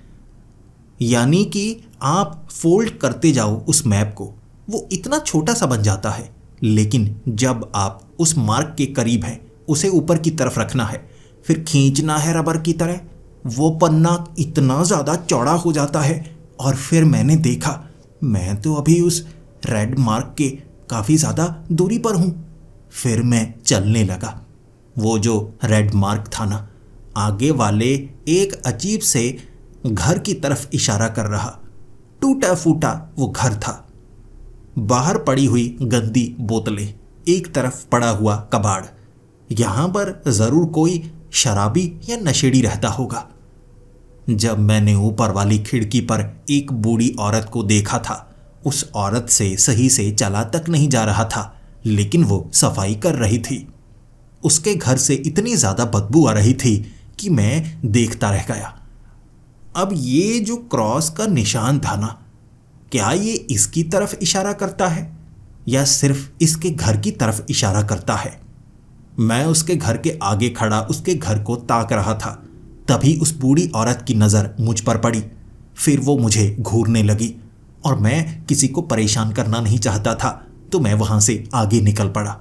A: यानी कि आप फोल्ड करते जाओ उस मैप को, वो इतना छोटा सा बन जाता है, लेकिन जब आप उस मार्क के करीब हैं उसे ऊपर की तरफ रखना है, फिर खींचना है रबर की तरह, वो पन्ना इतना ज़्यादा चौड़ा हो जाता है। और फिर मैंने देखा मैं तो अभी उस रेड मार्क के काफ़ी ज़्यादा दूरी पर हूँ। फिर मैं चलने लगा। वो जो रेड मार्क था ना, आगे वाले एक अजीब से घर की तरफ इशारा कर रहा। टूटा फूटा वो घर था, बाहर पड़ी हुई गंदी बोतलें, एक तरफ पड़ा हुआ कबाड़। यहाँ पर ज़रूर कोई शराबी या नशेड़ी रहता होगा। जब मैंने ऊपर वाली खिड़की पर एक बूढ़ी औरत को देखा था, उस औरत से सही से चला तक नहीं जा रहा था, लेकिन वो सफाई कर रही थी। उसके घर से इतनी ज़्यादा बदबू आ रही थी कि मैं देखता रह गया। अब ये जो क्रॉस का निशान था ना, क्या ये इसकी तरफ इशारा करता है या सिर्फ इसके घर की तरफ इशारा करता है? मैं उसके घर के आगे खड़ा उसके घर को ताक रहा था। तभी उस बूढ़ी औरत की नज़र मुझ पर पड़ी। फिर वो मुझे घूरने लगी और मैं किसी को परेशान करना नहीं चाहता था, तो मैं वहाँ से आगे निकल पड़ा।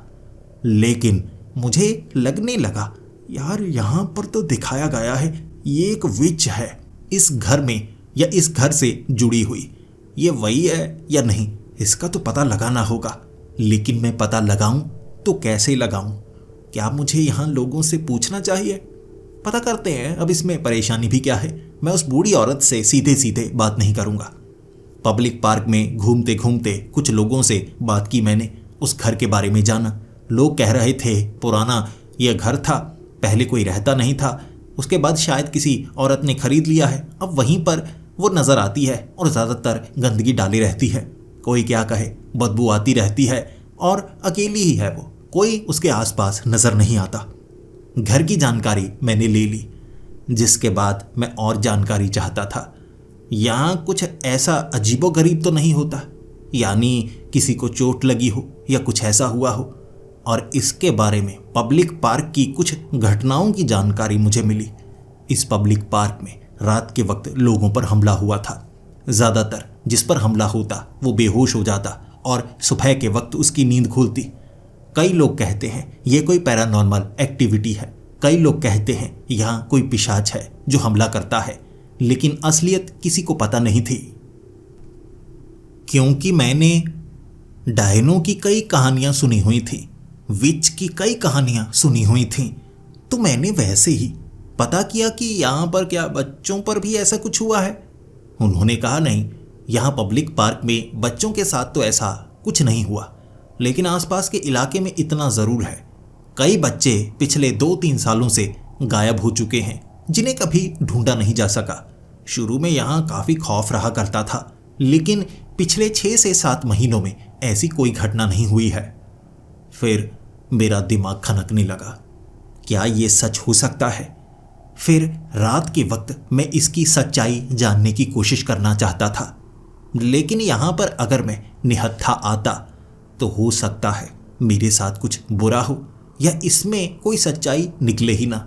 A: लेकिन मुझे लगने लगा, यार यहाँ पर तो दिखाया गया है ये एक विच है इस घर में या इस घर से जुड़ी हुई। ये वही है या नहीं, इसका तो पता लगाना होगा। लेकिन मैं पता लगाऊं तो कैसे लगाऊं? क्या मुझे यहाँ लोगों से पूछना चाहिए? पता करते हैं। अब इसमें परेशानी भी क्या है, मैं उस बूढ़ी औरत से सीधे सीधे बात नहीं करूँगा। पब्लिक पार्क में घूमते घूमते कुछ लोगों से बात की मैंने, उस घर के बारे में जाना। लोग कह रहे थे पुराना यह घर था, पहले कोई रहता नहीं था, उसके बाद शायद किसी औरत ने खरीद लिया है, अब वहीं पर वो नज़र आती है और ज़्यादातर गंदगी डाली रहती है। कोई क्या कहे, बदबू आती रहती है और अकेली ही है वो, कोई उसके आसपास नज़र नहीं आता। घर की जानकारी मैंने ले ली, जिसके बाद मैं और जानकारी चाहता था। यहाँ कुछ ऐसा अजीबोगरीब तो नहीं होता, यानी किसी को चोट लगी हो या कुछ ऐसा हुआ हो। और इसके बारे में पब्लिक पार्क की कुछ घटनाओं की जानकारी मुझे मिली। इस पब्लिक पार्क में रात के वक्त लोगों पर हमला हुआ था। ज़्यादातर जिस पर हमला होता वो बेहोश हो जाता और सुबह के वक्त उसकी नींद खुलती। कई लोग कहते हैं ये कोई पैरानॉर्मल एक्टिविटी है, कई लोग कहते हैं यहाँ कोई पिशाच है जो हमला करता है, लेकिन असलियत किसी को पता नहीं थी। क्योंकि मैंने डायनों की कई कहानियाँ सुनी हुई थी, विच की कई कहानियाँ सुनी हुई थीं, तो मैंने वैसे ही पता किया कि यहाँ पर क्या बच्चों पर भी ऐसा कुछ हुआ है। उन्होंने कहा नहीं, यहाँ पब्लिक पार्क में बच्चों के साथ तो ऐसा कुछ नहीं हुआ, लेकिन आसपास के इलाके में इतना ज़रूर है। कई बच्चे पिछले 2-3 सालों से गायब हो चुके हैं, जिन्हें कभी ढूंढा नहीं जा सका। शुरू में यहाँ काफ़ी खौफ रहा करता था, लेकिन पिछले 6 से 7 महीनों में ऐसी कोई घटना नहीं हुई है। फिर मेरा दिमाग खनकने लगा, क्या ये सच हो सकता है? फिर रात के वक्त मैं इसकी सच्चाई जानने की कोशिश करना चाहता था, लेकिन यहाँ पर अगर मैं निहत्था आता तो हो सकता है मेरे साथ कुछ बुरा हो या इसमें कोई सच्चाई निकले ही ना।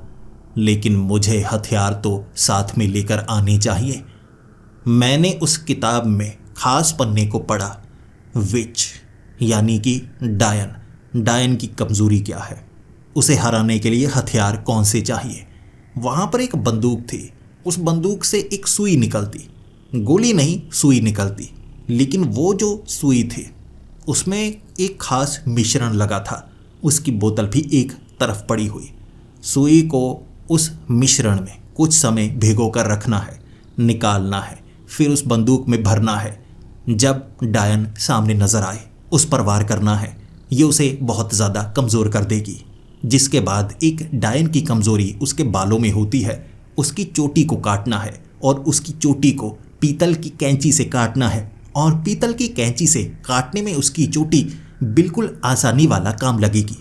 A: लेकिन मुझे हथियार तो साथ में लेकर आने चाहिए। मैंने उस किताब में खास पन्ने को पढ़ा, विच यानी कि डायन। डायन की कमज़ोरी क्या है, उसे हराने के लिए हथियार कौन से चाहिए। वहाँ पर एक बंदूक थी, उस बंदूक से एक सुई निकलती, गोली नहीं सुई निकलती, लेकिन वो जो सुई थी उसमें एक खास मिश्रण लगा था। उसकी बोतल भी एक तरफ पड़ी हुई। सुई को उस मिश्रण में कुछ समय भिगो कर रखना है, निकालना है, फिर उस बंदूक में भरना है। जब डायन सामने नज़र आए उस पर वार करना है। ये उसे बहुत ज़्यादा कमज़ोर कर देगी। जिसके बाद एक डायन की कमज़ोरी उसके बालों में होती है। उसकी चोटी को काटना है और उसकी चोटी को पीतल की कैंची से काटना है, और पीतल की कैंची से काटने में उसकी चोटी बिल्कुल आसानी वाला काम लगेगी।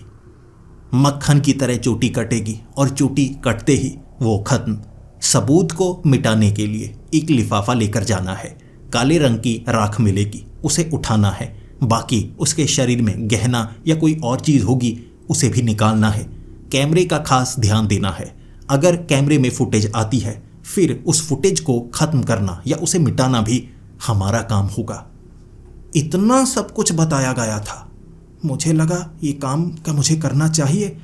A: मक्खन की तरह चोटी कटेगी और चोटी कटते ही वो खत्म। सबूत को मिटाने के लिए एक लिफाफा लेकर जाना है, काले रंग की राख मिलेगी, उसे उठाना है। बाकी उसके शरीर में गहना या कोई और चीज़ होगी उसे भी निकालना है। कैमरे का खास ध्यान देना है। अगर कैमरे में फुटेज आती है फिर उस फुटेज को ख़त्म करना या उसे मिटाना भी हमारा काम होगा। इतना सब कुछ बताया गया था। मुझे लगा ये काम क्या मुझे करना चाहिए?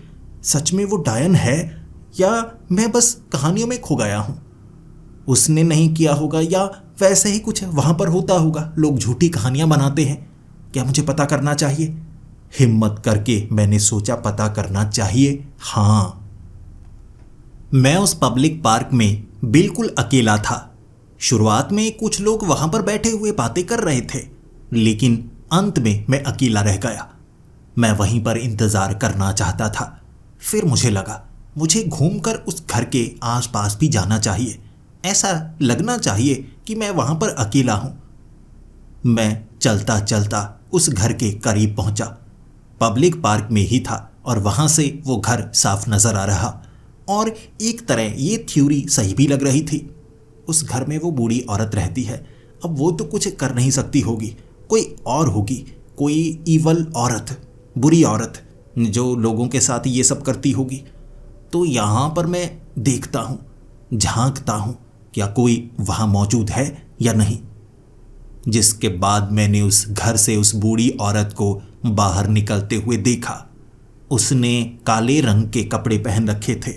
A: सच में वो डायन है या मैं बस कहानियों में खो गया हूं? उसने नहीं किया होगा या वैसे ही कुछ वहां पर होता होगा, लोग झूठी कहानियां बनाते हैं। क्या मुझे पता करना चाहिए? हिम्मत करके मैंने सोचा पता करना चाहिए। हाँ, मैं उस पब्लिक पार्क में बिल्कुल अकेला था। शुरुआत में कुछ लोग वहां पर बैठे हुए बातें कर रहे थे, लेकिन अंत में मैं अकेला रह गया। मैं वहीं पर इंतजार करना चाहता था। फिर मुझे लगा मुझे घूमकर उस घर के आसपास भी जाना चाहिए। ऐसा लगना चाहिए कि मैं वहां पर अकेला हूं। मैं चलता चलता उस घर के करीब पहुंचा। पब्लिक पार्क में ही था और वहां से वो घर साफ नजर आ रहा और एक तरह ये थ्योरी सही भी लग रही थी। उस घर में वो बूढ़ी औरत रहती है। अब वो तो कुछ कर नहीं सकती होगी, कोई और होगी, कोई ईवल औरत, बुरी औरत जो लोगों के साथ ये सब करती होगी। तो यहाँ पर मैं देखता हूँ, झांकता हूँ, क्या कोई वहाँ मौजूद है या नहीं। जिसके बाद मैंने उस घर से उस बूढ़ी औरत को बाहर निकलते हुए देखा। उसने काले रंग के कपड़े पहन रखे थे,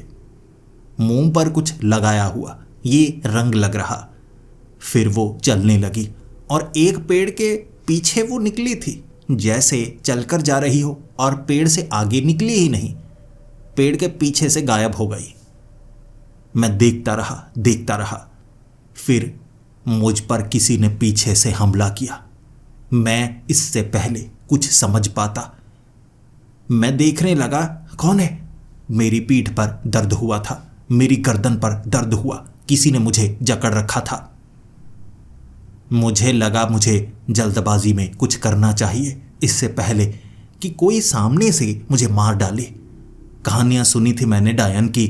A: मुंह पर कुछ लगाया हुआ ये रंग लग रहा। फिर वो चलने लगी और एक पेड़ के पीछे वो निकली थी, जैसे चलकर जा रही हो और पेड़ से आगे निकली ही नहीं, पेड़ के पीछे से गायब हो गई। मैं देखता रहा। फिर मुझ पर किसी ने पीछे से हमला किया। मैं इससे पहले कुछ समझ पाता, मैं देखने लगा कौन है। मेरी पीठ पर दर्द हुआ था, मेरी गर्दन पर दर्द हुआ, किसी ने मुझे जकड़ रखा था। मुझे लगा मुझे जल्दबाजी में कुछ करना चाहिए इससे पहले कि कोई सामने से मुझे मार डाले। कहानियां सुनी थी मैंने डायन की,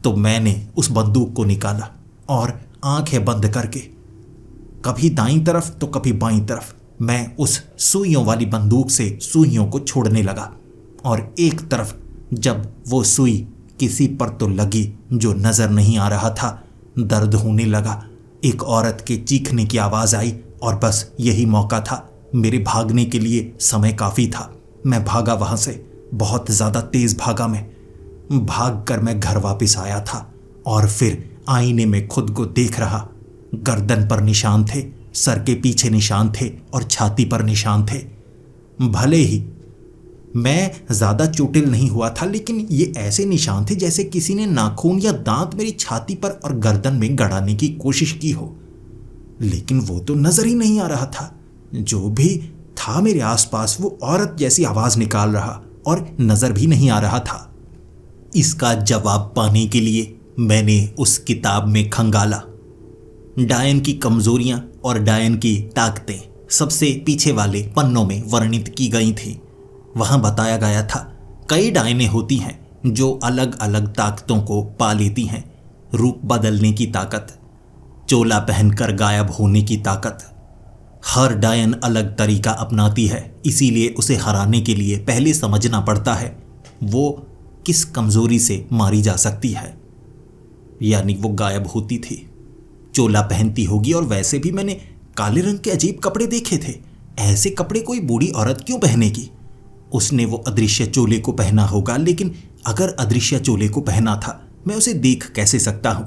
A: तो मैंने उस बंदूक को निकाला और आंखें बंद करके कभी दाईं तरफ तो कभी बाईं तरफ मैं उस सुइयों वाली बंदूक से सुइयों को छोड़ने लगा। और एक तरफ जब वो सुई किसी पर तो लगी जो नजर नहीं आ रहा था, दर्द होने लगा। एक औरत के चीखने की आवाज आई और बस यही मौका था। मेरे भागने के लिए समय काफी था। मैं भागा वहां से, बहुत ज्यादा तेज भागा। मैं भाग कर मैं घर वापस आया था और फिर आईने में खुद को देख रहा। गर्दन पर निशान थे, सर के पीछे निशान थे और छाती पर निशान थे। भले ही मैं ज्यादा चोटिल नहीं हुआ था, लेकिन ये ऐसे निशान थे जैसे किसी ने नाखून या दांत मेरी छाती पर और गर्दन में गड़ाने की कोशिश की हो। लेकिन वो तो नजर ही नहीं आ रहा था। जो भी था मेरे आसपास वो औरत जैसी आवाज निकाल रहा और नजर भी नहीं आ रहा था। इसका जवाब पाने के लिए मैंने उस किताब में खंगाला। डायन की कमजोरियां और डायन की ताकतें सबसे पीछे वाले पन्नों में वर्णित की गई थी। वहां बताया गया था कई डायनें होती हैं जो अलग अलग ताकतों को पा लेती हैं। रूप बदलने की ताकत, चोला पहनकर गायब होने की ताकत। हर डायन अलग तरीका अपनाती है, इसीलिए उसे हराने के लिए पहले समझना पड़ता है वो किस कमजोरी से मारी जा सकती है। यानी वो गायब होती थी, चोला पहनती होगी। और वैसे भी मैंने काले रंग के अजीब कपड़े देखे थे। ऐसे कपड़े कोई बूढ़ी औरत क्यों पहनेगी? उसने वो अदृश्य चोले को पहना होगा, लेकिन अगर अदृश्य चोले को पहना था मैं उसे देख कैसे सकता हूं?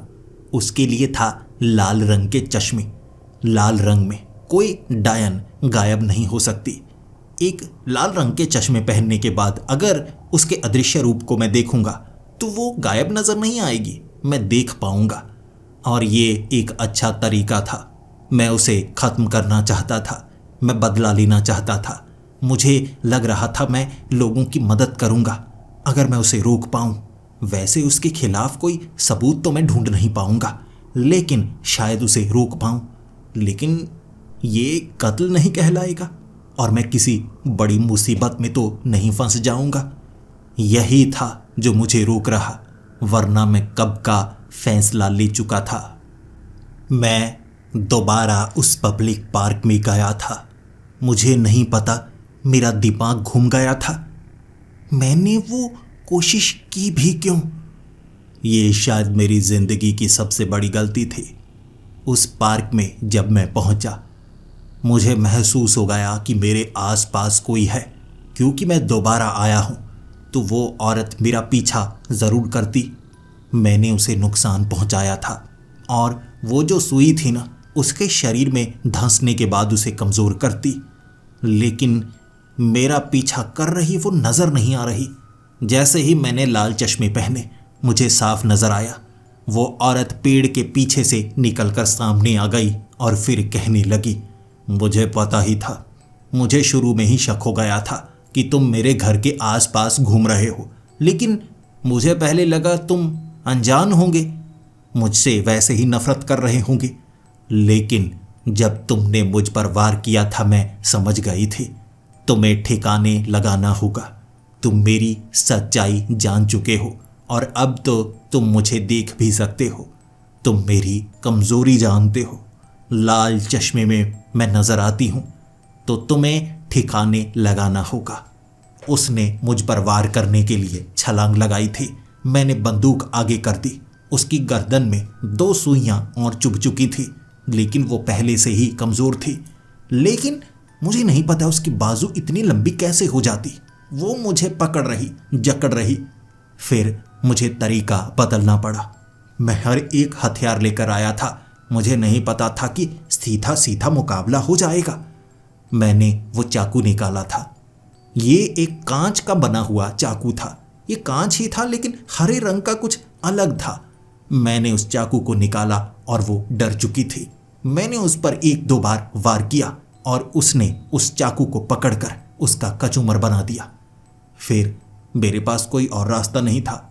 A: उसके लिए था लाल रंग के चश्मे। लाल रंग में कोई डायन गायब नहीं हो सकती। एक लाल रंग के चश्मे पहनने के बाद अगर उसके अदृश्य रूप को मैं देखूंगा तो वो गायब नजर नहीं आएगी, मैं देख पाऊंगा। और ये एक अच्छा तरीका था। मैं उसे खत्म करना चाहता था, मैं बदला लेना चाहता था। मुझे लग रहा था मैं लोगों की मदद करूंगा अगर मैं उसे रोक पाऊं। वैसे उसके खिलाफ कोई सबूत तो मैं ढूंढ नहीं पाऊंगा, लेकिन शायद उसे रोक पाऊं। लेकिन ये कत्ल नहीं कहलाएगा और मैं किसी बड़ी मुसीबत में तो नहीं फंस जाऊंगा। यही था जो मुझे रोक रहा, वरना मैं कब का फैसला ले चुका था। मैं दोबारा उस पब्लिक पार्क में गया था। मुझे नहीं पता, मेरा दिमाग घूम गया था। मैंने वो कोशिश की भी क्यों? ये शायद मेरी जिंदगी की सबसे बड़ी गलती थी। उस पार्क में जब मैं पहुंचा मुझे महसूस हो गया कि मेरे आसपास कोई है। क्योंकि मैं दोबारा आया हूँ तो वो औरत मेरा पीछा ज़रूर करती। मैंने उसे नुकसान पहुँचाया था और वो जो सुई थी ना, उसके शरीर में धंसने के बाद उसे कमज़ोर करती। लेकिन मेरा पीछा कर रही वो नज़र नहीं आ रही। जैसे ही मैंने लाल चश्मे पहने, मुझे साफ नज़र आया वो औरत पेड़ के पीछे से निकलकर सामने आ गई और फिर कहने लगी, मुझे पता ही था, मुझे शुरू में ही शक हो गया था कि तुम मेरे घर के आसपास घूम रहे हो, लेकिन मुझे पहले लगा तुम अनजान होंगे, मुझसे वैसे ही नफरत कर रहे होंगे। लेकिन जब तुमने मुझ पर वार किया था मैं समझ गई थी तुम्हें ठिकाने लगाना होगा। तुम मेरी सच्चाई जान चुके हो और अब तो तुम मुझे देख भी सकते हो। तुम मेरी कमज़ोरी जानते हो। लाल चश्मे में मैं नज़र आती हूँ तो तुम्हें ठिकाने लगाना होगा। उसने मुझ पर वार करने के लिए छलांग लगाई थी। मैंने बंदूक आगे कर दी। उसकी गर्दन में 2 सुइयां और चुभ चुकी थी, लेकिन वो पहले से ही कमज़ोर थी। लेकिन मुझे नहीं पता उसकी बाजू इतनी लंबी कैसे हो जाती। वो मुझे पकड़ रही, जकड़ रही। फिर मुझे तरीका बदलना पड़ा। मैं हर एक हथियार लेकर आया था। मुझे नहीं पता था कि सीधा सीधा मुकाबला हो जाएगा। मैंने वो चाकू निकाला था। ये एक कांच का बना हुआ चाकू था। ये कांच ही था, लेकिन हरे रंग का कुछ अलग था। मैंने उस चाकू को निकाला और वो डर चुकी थी। मैंने उस पर 1-2 बार वार किया और उसने उस चाकू को पकड़कर उसका कचूमर बना दिया। फिर मेरे पास कोई और रास्ता नहीं था।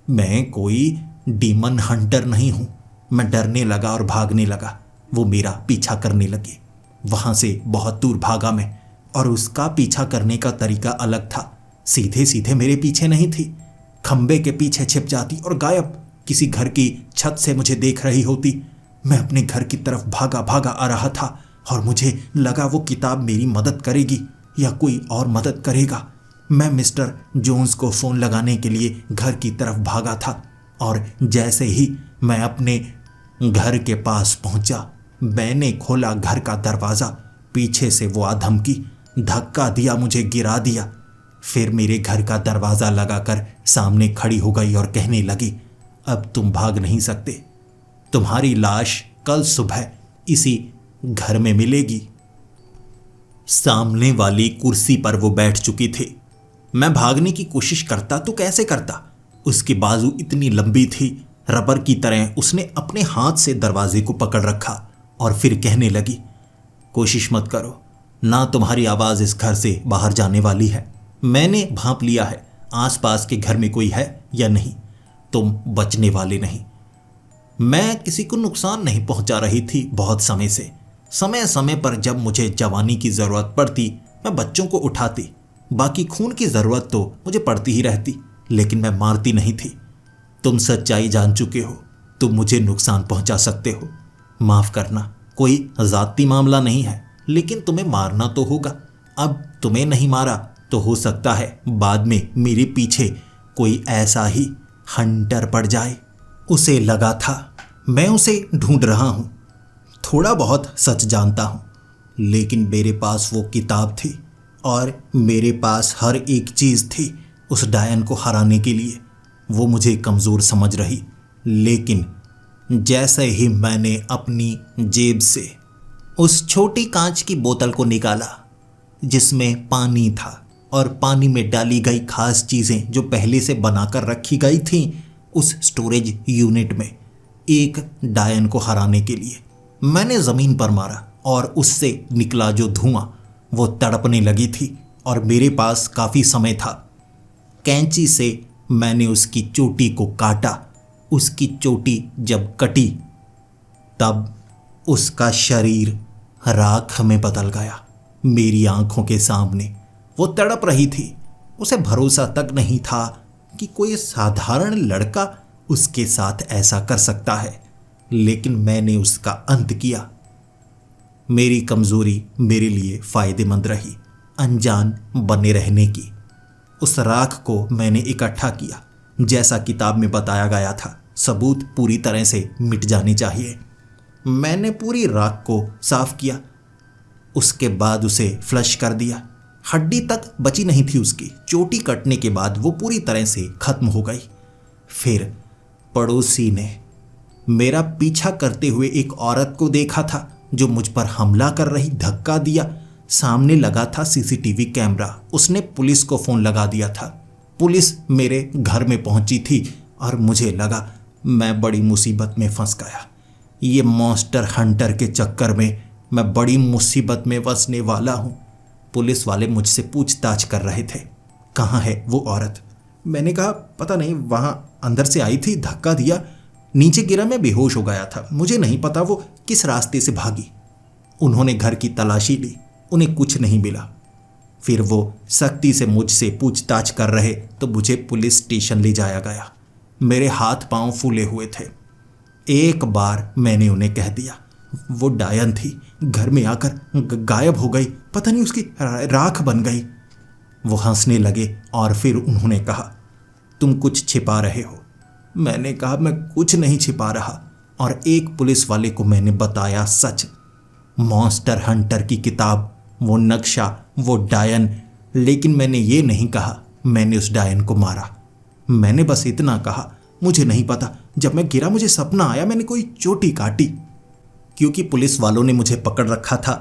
A: मैं कोई डीमन हंटर नहीं हूँ। मैं डरने लगा और भागने लगा। वो मेरा पीछा करने लगे। वहाँ से बहुत दूर भागा मैं, और उसका पीछा करने का तरीका अलग था। सीधे सीधे मेरे पीछे नहीं थी। खंबे के पीछे छिप जाती और गायब। किसी घर की छत से मुझे देख रही होती। मैं अपने घर की तरफ भागा भागा आ रहा था और मुझे लगा वो किताब मेरी मदद करेगी या कोई और मदद करेगा। मैं मिस्टर जोन्स को फ़ोन लगाने के लिए घर की तरफ भागा था और जैसे ही मैं अपने घर के पास पहुंचा, मैंने खोला घर का दरवाज़ा। पीछे से वो आधमकी, धक्का दिया, मुझे गिरा दिया। फिर मेरे घर का दरवाज़ा लगाकर सामने खड़ी हो गई और कहने लगी, अब तुम भाग नहीं सकते। तुम्हारी लाश कल सुबह इसी घर में मिलेगी। सामने वाली कुर्सी पर वो बैठ चुकी थी। मैं भागने की कोशिश करता तो कैसे करता। उसकी बाजू इतनी लंबी थी, रबर की तरह। उसने अपने हाथ से दरवाजे को पकड़ रखा और फिर कहने लगी, कोशिश मत करो, ना तुम्हारी आवाज़ इस घर से बाहर जाने वाली है। मैंने भांप लिया है आसपास के घर में कोई है या नहीं। तुम बचने वाले नहीं। मैं किसी को नुकसान नहीं पहुंचा रही थी बहुत समय से। समय समय पर जब मुझे जवानी की ज़रूरत पड़ती, मैं बच्चों को उठाती। बाकी खून की ज़रूरत तो मुझे पड़ती ही रहती, लेकिन मैं मारती नहीं थी। तुम सच्चाई जान चुके हो। तुम मुझे नुकसान पहुंचा सकते हो। माफ़ करना, कोई ज़ाती मामला नहीं है, लेकिन तुम्हें मारना तो होगा। अब तुम्हें नहीं मारा तो हो सकता है बाद में मेरे पीछे कोई ऐसा ही हंटर पड़ जाए। उसे लगा था मैं उसे ढूंढ रहा हूँ। थोड़ा बहुत सच जानता हूँ, लेकिन मेरे पास वो किताब थी और मेरे पास हर एक चीज़ थी उस डायन को हराने के लिए। वो मुझे कमज़ोर समझ रही, लेकिन जैसे ही मैंने अपनी जेब से उस छोटी कांच की बोतल को निकाला जिसमें पानी था और पानी में डाली गई खास चीज़ें जो पहले से बनाकर रखी गई थीं उस स्टोरेज यूनिट में, एक डायन को हराने के लिए मैंने ज़मीन पर मारा और उससे निकला जो धुआं वो तड़पने लगी थी और मेरे पास काफ़ी समय था। कैंची से मैंने उसकी चोटी को काटा। उसकी चोटी जब कटी तब उसका शरीर राख में बदल गया मेरी आंखों के सामने। वो तड़प रही थी। उसे भरोसा तक नहीं था कि कोई साधारण लड़का उसके साथ ऐसा कर सकता है, लेकिन मैंने उसका अंत किया। मेरी कमज़ोरी मेरे लिए फ़ायदेमंद रही, अनजान बने रहने की। उस राख को मैंने इकट्ठा किया जैसा किताब में बताया गया था। सबूत पूरी तरह से मिट जाने चाहिए। मैंने पूरी राख को साफ किया। उसके बाद उसे फ्लश कर दिया। हड्डी तक बची नहीं थी उसकी। चोटी कटने के बाद वो पूरी तरह से खत्म हो गई। फिर पड़ोसी ने मेरा पीछा करते हुए एक औरत को देखा था जो मुझ पर हमला कर रही, धक्का दिया। सामने लगा था सीसीटीवी कैमरा। उसने पुलिस को फोन लगा दिया था। पुलिस मेरे घर में पहुंची थी और मुझे लगा मैं बड़ी मुसीबत में फंस गया। ये मॉन्स्टर हंटर के चक्कर में मैं बड़ी मुसीबत में फंसने वाला हूं। पुलिस वाले मुझसे पूछताछ कर रहे थे, कहाँ है वो औरत? मैंने कहा पता नहीं, वहां अंदर से आई थी, धक्का दिया, नीचे गिरा, मैं बेहोश हो गया था, मुझे नहीं पता वो किस रास्ते से भागी। उन्होंने घर की तलाशी ली, उन्हें कुछ नहीं मिला। फिर वो सख्ती से मुझसे पूछताछ कर रहे तो मुझे पुलिस स्टेशन ले जाया गया। मेरे हाथ पांव फूले हुए थे। एक बार मैंने उन्हें कह दिया, वो डायन थी, घर में आकर गायब हो गई, पता नहीं उसकी राख बन गई। वो हंसने लगे और फिर उन्होंने कहा, तुम कुछ छिपा रहे हो। मैंने कहा मैं कुछ नहीं छिपा रहा। और एक पुलिस वाले को मैंने बताया सच। मॉन्स्टर हंटर की किताब, वो नक्शा, वो डायन। लेकिन मैंने ये नहीं कहा मैंने उस डायन को मारा। मैंने बस इतना कहा, मुझे नहीं पता, जब मैं गिरा मुझे सपना आया मैंने कोई चोटी काटी। क्योंकि पुलिस वालों ने मुझे पकड़ रखा था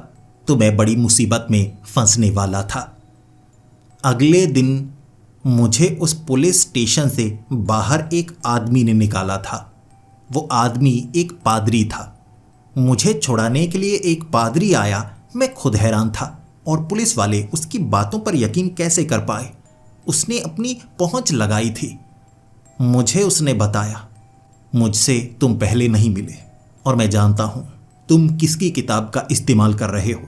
A: तो मैं बड़ी मुसीबत में फंसने वाला था। अगले दिन मुझे उस पुलिस स्टेशन से बाहर एक आदमी ने निकाला था। वो आदमी एक पादरी था। मुझे छुड़ाने के लिए एक पादरी आया। मैं खुद हैरान था और पुलिस वाले उसकी बातों पर यकीन कैसे कर पाए। उसने अपनी पहुंच लगाई थी। मुझे उसने बताया, मुझसे तुम पहले नहीं मिले और मैं जानता हूं तुम किसकी किताब का इस्तेमाल कर रहे हो।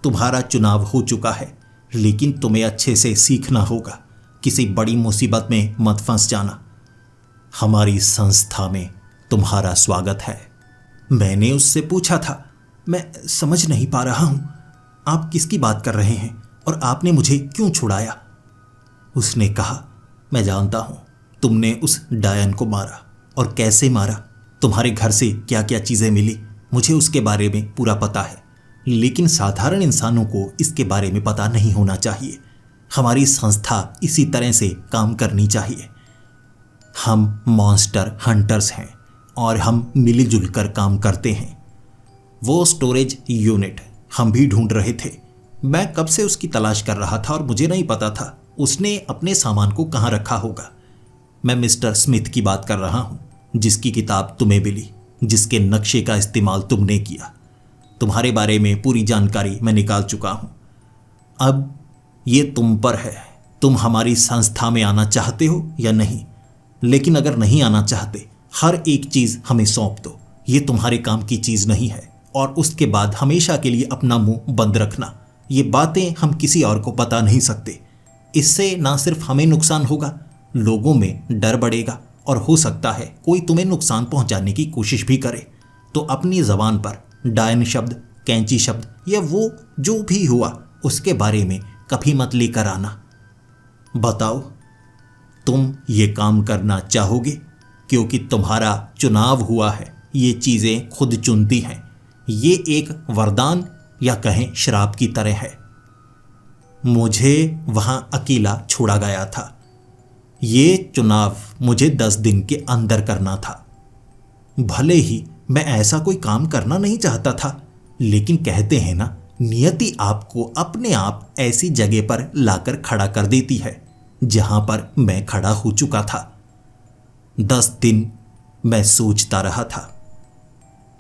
A: तुम्हारा चुनाव हो चुका है, लेकिन तुम्हें अच्छे से सीखना होगा। किसी बड़ी मुसीबत में मत फंस जाना। हमारी संस्था में तुम्हारा स्वागत है। मैंने उससे पूछा था, मैं समझ नहीं पा रहा हूं, आप किसकी बात कर रहे हैं और आपने मुझे क्यों छुड़ाया? उसने कहा, मैं जानता हूं तुमने उस डायन को मारा और कैसे मारा, तुम्हारे घर से क्या क्या चीजें मिली, मुझे उसके बारे में पूरा पता है। लेकिन साधारण इंसानों को इसके बारे में पता नहीं होना चाहिए। हमारी संस्था इसी तरह से काम करनी चाहिए। हम मॉन्स्टर हंटर्स हैं और हम मिलजुल कर काम करते हैं। वो स्टोरेज यूनिट हम भी ढूंढ रहे थे। मैं कब से उसकी तलाश कर रहा था और मुझे नहीं पता था उसने अपने सामान को कहाँ रखा होगा। मैं मिस्टर स्मिथ की बात कर रहा हूँ, जिसकी किताब तुम्हें मिली, जिसके नक्शे का इस्तेमाल तुमने किया। तुम्हारे बारे में पूरी जानकारी मैं निकाल चुका हूँ। अब ये तुम पर है, तुम हमारी संस्था में आना चाहते हो या नहीं। लेकिन अगर नहीं आना चाहते, हर एक चीज़ हमें सौंप दो। ये तुम्हारे काम की चीज़ नहीं है। और उसके बाद हमेशा के लिए अपना मुंह बंद रखना। ये बातें हम किसी और को बता नहीं सकते। इससे ना सिर्फ हमें नुकसान होगा, लोगों में डर बढ़ेगा और हो सकता है कोई तुम्हें नुकसान पहुंचाने की कोशिश भी करे। तो अपनी ज़बान पर डायन शब्द, कैंची शब्द या वो जो भी हुआ उसके बारे में कभी मत लेकर आना। बताओ, तुम ये काम करना चाहोगे? क्योंकि तुम्हारा चुनाव हुआ है। ये चीज़ें खुद चुनती हैं। ये एक वरदान या कहें श्राप की तरह है। मुझे वहां अकेला छोड़ा गया था। ये चुनाव मुझे 10 दिन के अंदर करना था। भले ही मैं ऐसा कोई काम करना नहीं चाहता था, लेकिन कहते हैं ना, नियति आपको अपने आप ऐसी जगह पर लाकर खड़ा कर देती है जहां पर मैं खड़ा हो चुका था। 10 दिन मैं सोचता रहा था।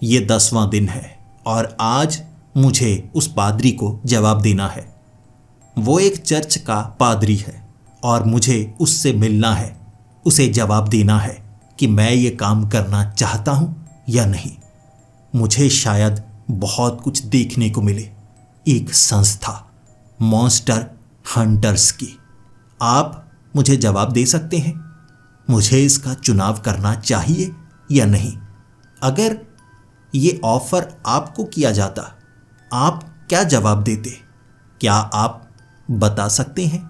A: ये 10वां दिन है और आज मुझे उस पादरी को जवाब देना है। वो एक चर्च का पादरी है और मुझे उससे मिलना है, उसे जवाब देना है कि मैं ये काम करना चाहता हूं या नहीं। मुझे शायद बहुत कुछ देखने को मिले। एक संस्था, मॉन्स्टर हंटर्स की। आप मुझे जवाब दे सकते हैं, मुझे इसका चुनाव करना चाहिए या नहीं। अगर ये ऑफर आपको किया जाता, आप क्या जवाब देते? क्या आप बता सकते हैं?